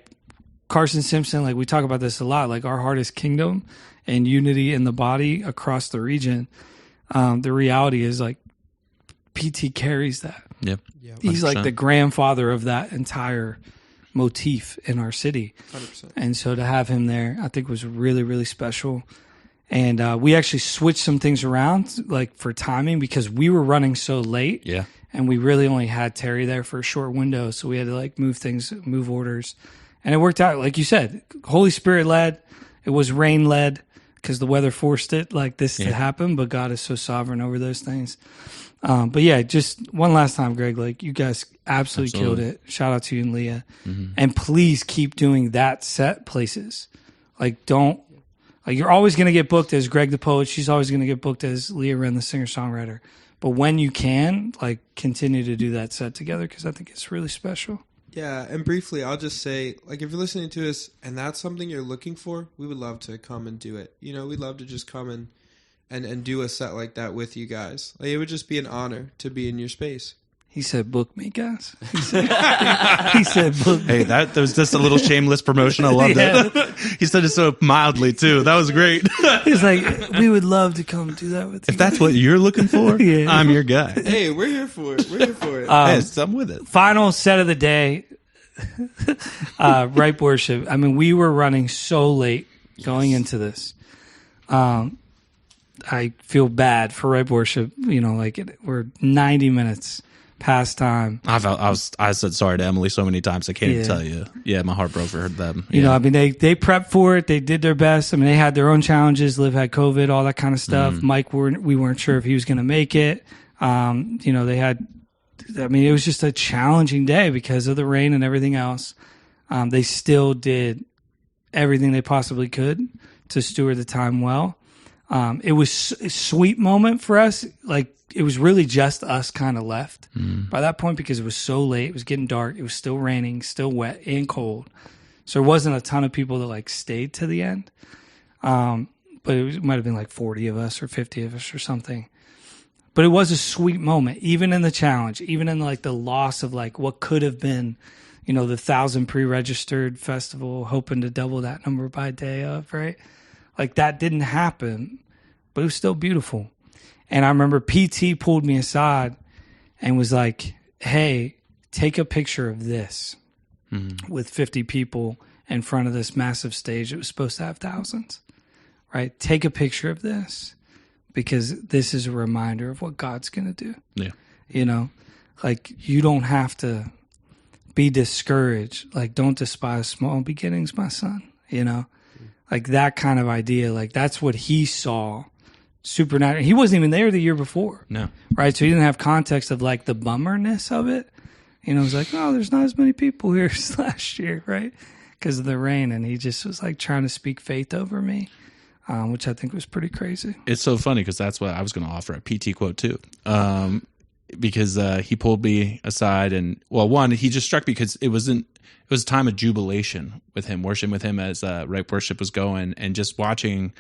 Carson, Simpson, like we talk about this a lot, like our heart is kingdom and unity in the body across the region. The reality is like PT carries that. Yep. He's like the grandfather of that entire motif in our city. 100%. And so to have him there, I think was really, really special. And we actually switched some things around, like for timing, because we were running so late. Yeah. And we really only had Terry there for a short window. So we had to like move orders. And it worked out, like you said, Holy Spirit led. It was rain led because the weather forced it like this to happen. But God is so sovereign over those things. But yeah, just one last time, Greg, like you guys absolutely killed it. Shout out to you and Leah. And please keep doing that set places. Like don't, like you're always going to get booked as Greg the poet. She's always going to get booked as Leah Wren, the singer-songwriter. But when you can, like continue to do that set together because I think it's really special. Yeah, and briefly, I'll just say, like, if you're listening to us and that's something you're looking for, we would love to come and do it. You know, we'd love to just come and do a set like that with you guys. Like, it would just be an honor to be in your space. He said, book me, guys. He said book me. Hey, that was just a little shameless promotion. I loved it. He said it so mildly, too. That was great. He's like, we would love to come do that with you. If that's what you're looking for, I'm your guy. Hey, we're here for it. We're here for it. Hey, I'm with it. Final set of the day, Ripe Worship. I mean, we were running so late going into this. I feel bad for Ripe Worship. You know, like we're 90 minutes past time. I said sorry to Emily so many times. I can't even tell you. Yeah, my heart broke for them. You know, I mean, they prepped for it. They did their best. I mean, they had their own challenges. Liv had COVID, all that kind of stuff. Mike, we weren't sure if he was going to make it. You know, it was just a challenging day because of the rain and everything else. They still did everything they possibly could to steward the time well. It was a sweet moment for us. Like, it was really just us kind of left by that point because it was so late. It was getting dark. It was still raining, still wet and cold. So there wasn't a ton of people that like stayed to the end. But it might have been like 40 of us or 50 of us or something. But it was a sweet moment, even in the challenge, even in like the loss of like what could have been, you know, the 1,000 pre-registered festival, hoping to double that number by day of, right? Like that didn't happen, but it was still beautiful. And I remember PT pulled me aside and was like, hey, take a picture of this with 50 people in front of this massive stage. It was supposed to have thousands, right? Take a picture of this because this is a reminder of what God's going to do. Yeah. You know, like you don't have to be discouraged. Like don't despise small beginnings, my son, you know, like that kind of idea. Like that's what he saw. Supernatural. He wasn't even there the year before. No. Right? So he didn't have context of like the bummerness of it. You know, it was like, oh, there's not as many people here as last year, right? Because of the rain. And he just was like trying to speak faith over me, which I think was pretty crazy. It's so funny because that's what I was going to offer a PT quote too. Because he pulled me aside and, well, one, he just struck me because it was a time of jubilation with him, worshiping with him as Ripe Worship was going and just watching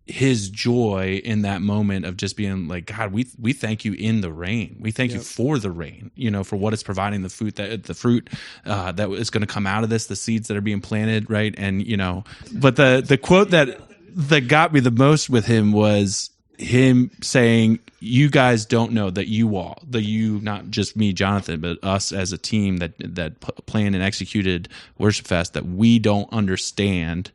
his joy in that moment of just being like, God, we thank you in the rain. We thank you for the rain, you know, for what it's providing, the fruit that is going to come out of this, the seeds that are being planted. Right. And, you know, but the quote that got me the most with him was him saying, you guys don't know that not just me, Jonathan, but us as a team that planned and executed WorshipFest, that we don't understand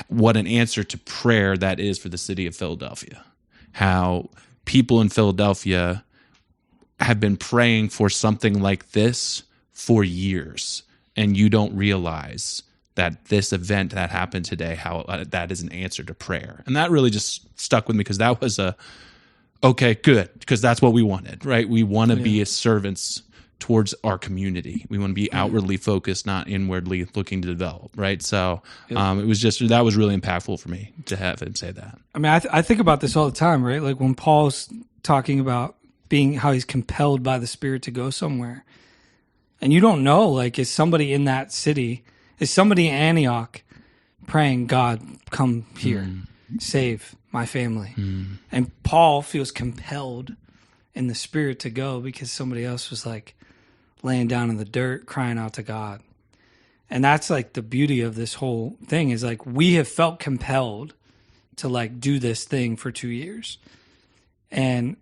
what an answer to prayer that is for the city of Philadelphia. How people in Philadelphia have been praying for something like this for years, and you don't realize that this event that happened today, how that is an answer to prayer. And that really just stuck with me because that was okay, good, because that's what we wanted, right? We want to be as servants towards our community. We want to be outwardly focused, not inwardly looking to develop, right? So it was just, that was really impactful for me to have him say that. I mean, I think about this all the time, right? Like when Paul's talking about how he's compelled by the Spirit to go somewhere. And you don't know, like, is somebody in that city, is somebody in Antioch praying, God, come here, save my family. And Paul feels compelled in the Spirit to go because somebody else was like laying down in the dirt, crying out to God. And that's like the beauty of this whole thing is like we have felt compelled to like do this thing for 2 years. And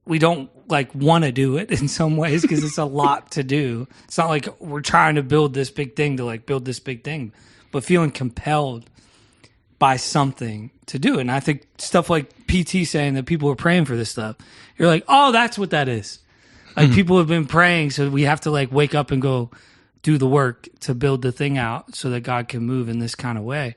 we don't like want to do it in some ways because it's a lot to do. It's not like we're trying to build this big thing to like build this big thing, but feeling compelled by something to do it. And I think stuff like PT saying that people are praying for this stuff, you're like, oh, that's what that is. Like people have been praying, so we have to like wake up and go do the work to build the thing out so that God can move in this kind of way.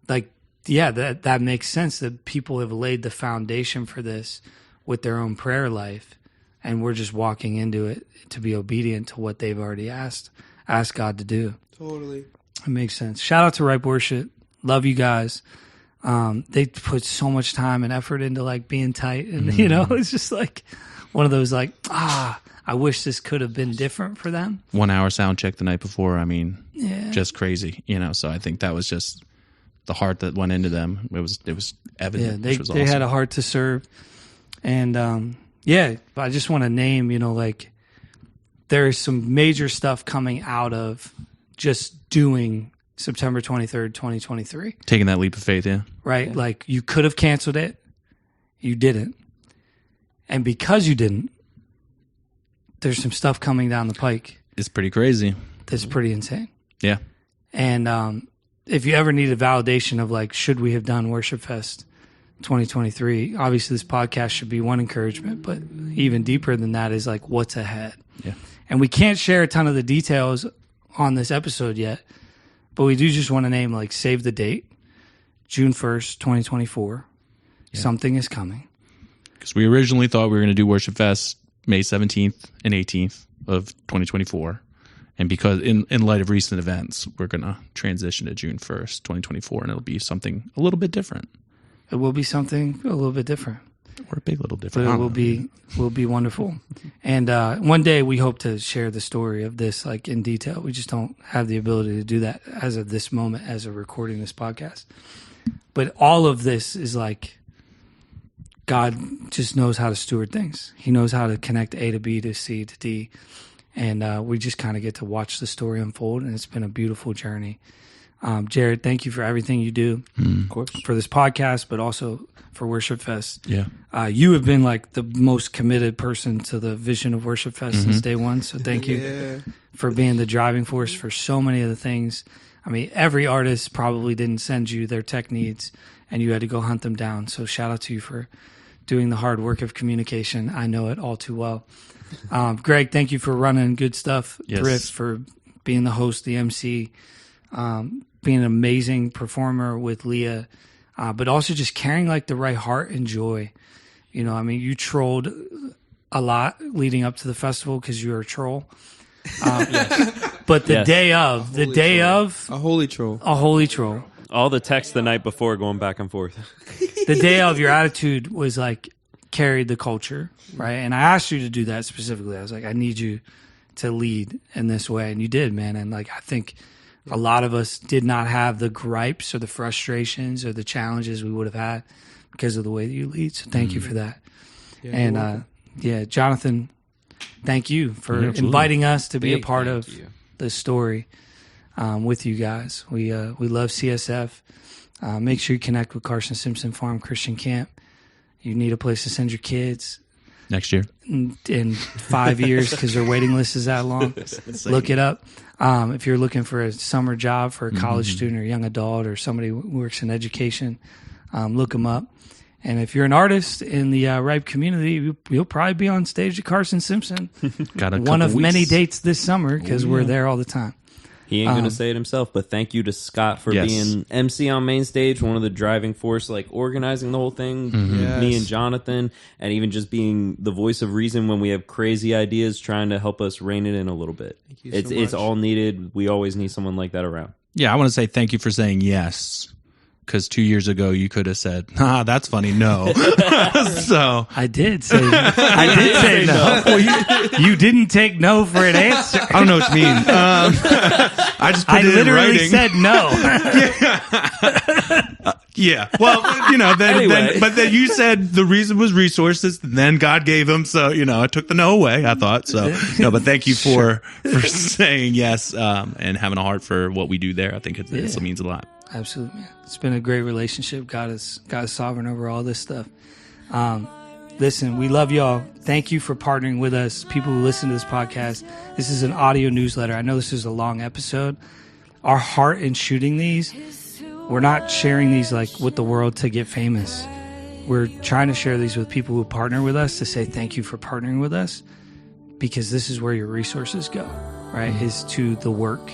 Like, yeah, that makes sense that people have laid the foundation for this with their own prayer life, and we're just walking into it to be obedient to what they've already asked God to do. Totally. It makes sense. Shout out to Ripe Worship. Love you guys. They put so much time and effort into like being tight, and you know, it's just like one of those like, I wish this could have been different for them. 1 hour sound check the night before. I mean, Yeah. just crazy, you know. So I think that was just the heart that went into them. It was evident. Yeah, which was they awesome. had a heart to serve. And I just want to name, you know, like there is some major stuff coming out of just doing September 23rd, 2023. Taking that leap of faith, yeah. Right? Yeah. Like you could have canceled it. You didn't. And because you didn't, there's some stuff coming down the pike. It's pretty crazy. That's pretty insane. Yeah. And if you ever need a validation of like, should we have done WorshipFest 2023, obviously this podcast should be one encouragement, but even deeper than that is like what's ahead. Yeah. And we can't share a ton of the details on this episode yet, but we do just want to name like save the date, June 1st, 2024. Yeah. Something is coming. Because we originally thought we were going to do Worship Fest May 17th and 18th of 2024. And because in light of recent events, we're going to transition to June 1st, 2024, and it'll be something a little bit different. It will be something a little bit different. Or a big little different. But it will be wonderful. And one day we hope to share the story of this like in detail. We just don't have the ability to do that as of this moment as of recording this podcast. But all of this is like God just knows how to steward things. He knows how to connect A to B to C to D. And we just kind of get to watch the story unfold, and it's been a beautiful journey. Jarrett, thank you for everything you do of course. For this podcast, but also for WorshipFest. Yeah. You have been like the most committed person to the vision of WorshipFest since day one. So thank you for being the driving force for so many of the things. I mean, every artist probably didn't send you their tech needs and you had to go hunt them down. So shout out to you for doing the hard work of communication. I know it all too well. Greg, thank you for running Good Stuff Thrift, for being the host, the MC, being an amazing performer with Leah, but also just carrying like the right heart and joy. You know, I mean, you trolled a lot leading up to the festival because you're a troll. But the day of, a holy troll. All the texts the night before going back and forth. The day of, your attitude was like carried the culture, right? And I asked you to do that specifically. I was like, I need you to lead in this way, and you did, man. And like, I think a lot of us did not have the gripes or the frustrations or the challenges we would have had because of the way that you lead. So thank you for that. Yeah, and Jonathan, thank you for inviting us to be a part of this story with you guys. We love CSF. Make sure you connect with Carson Simpson Farm Christian Camp. You need a place to send your kids next year in 5 years because their waiting list is that long. Look it up. If you're looking for a summer job for a college student or young adult or somebody who works in education, look them up. And if you're an artist in the Ripe community, you'll probably be on stage at Carson Simpson. Got one of many dates this summer because we're there all the time. He ain't gonna say it himself, but thank you to Scott for being MC on main stage, one of the driving force, like organizing the whole thing. Me and Jonathan, and even just being the voice of reason when we have crazy ideas, trying to help us rein it in a little bit. Thank you so much. It's all needed. We always need someone like that around. Yeah, I want to say thank you for saying yes. Because 2 years ago you could have said, that's funny, no. So I did say no. Well, you didn't take no for an answer. I don't know what you mean. I just put it in literally writing. said no. Yeah. Well, but then you said the reason was resources, and then God gave them. So, I took the no away, I thought. So, no, but thank you for saying yes and having a heart for what we do there. I think it means a lot. Absolutely. It's been a great relationship. God is sovereign over all this stuff. Listen, we love y'all. Thank you for partnering with us. People who listen to this podcast, this is an audio newsletter. I know this is a long episode. Our heart in shooting these, we're not sharing these like with the world to get famous. We're trying to share these with people who partner with us to say thank you for partnering with us, because this is where your resources go, right? Is to the work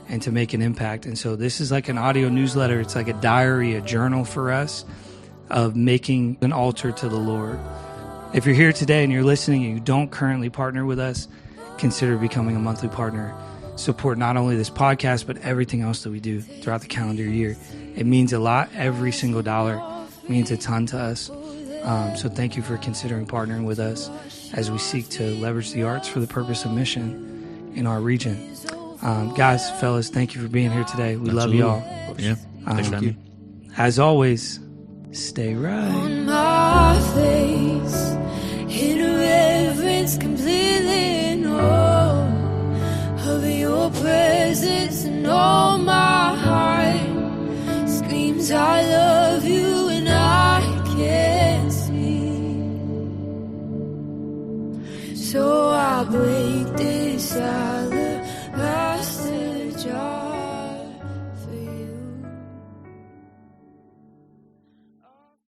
and to make an impact. And so this is like an audio newsletter. It's like a diary, a journal for us of making an altar to the Lord. If you're here today and you're listening and you don't currently partner with us, consider becoming a monthly partner. Support not only this podcast, but everything else that we do throughout the calendar year. It means a lot. Every single dollar means a ton to us. So thank you for considering partnering with us as we seek to leverage the arts for the purpose of mission in our region. Guys, fellas, thank you for being here today. We love y'all. Yeah. Thanks for having me. As always, stay right. On my face, in reverence, completely in awe of your presence, and all my heart screams, I love you, and I can't speak. So I break this silence.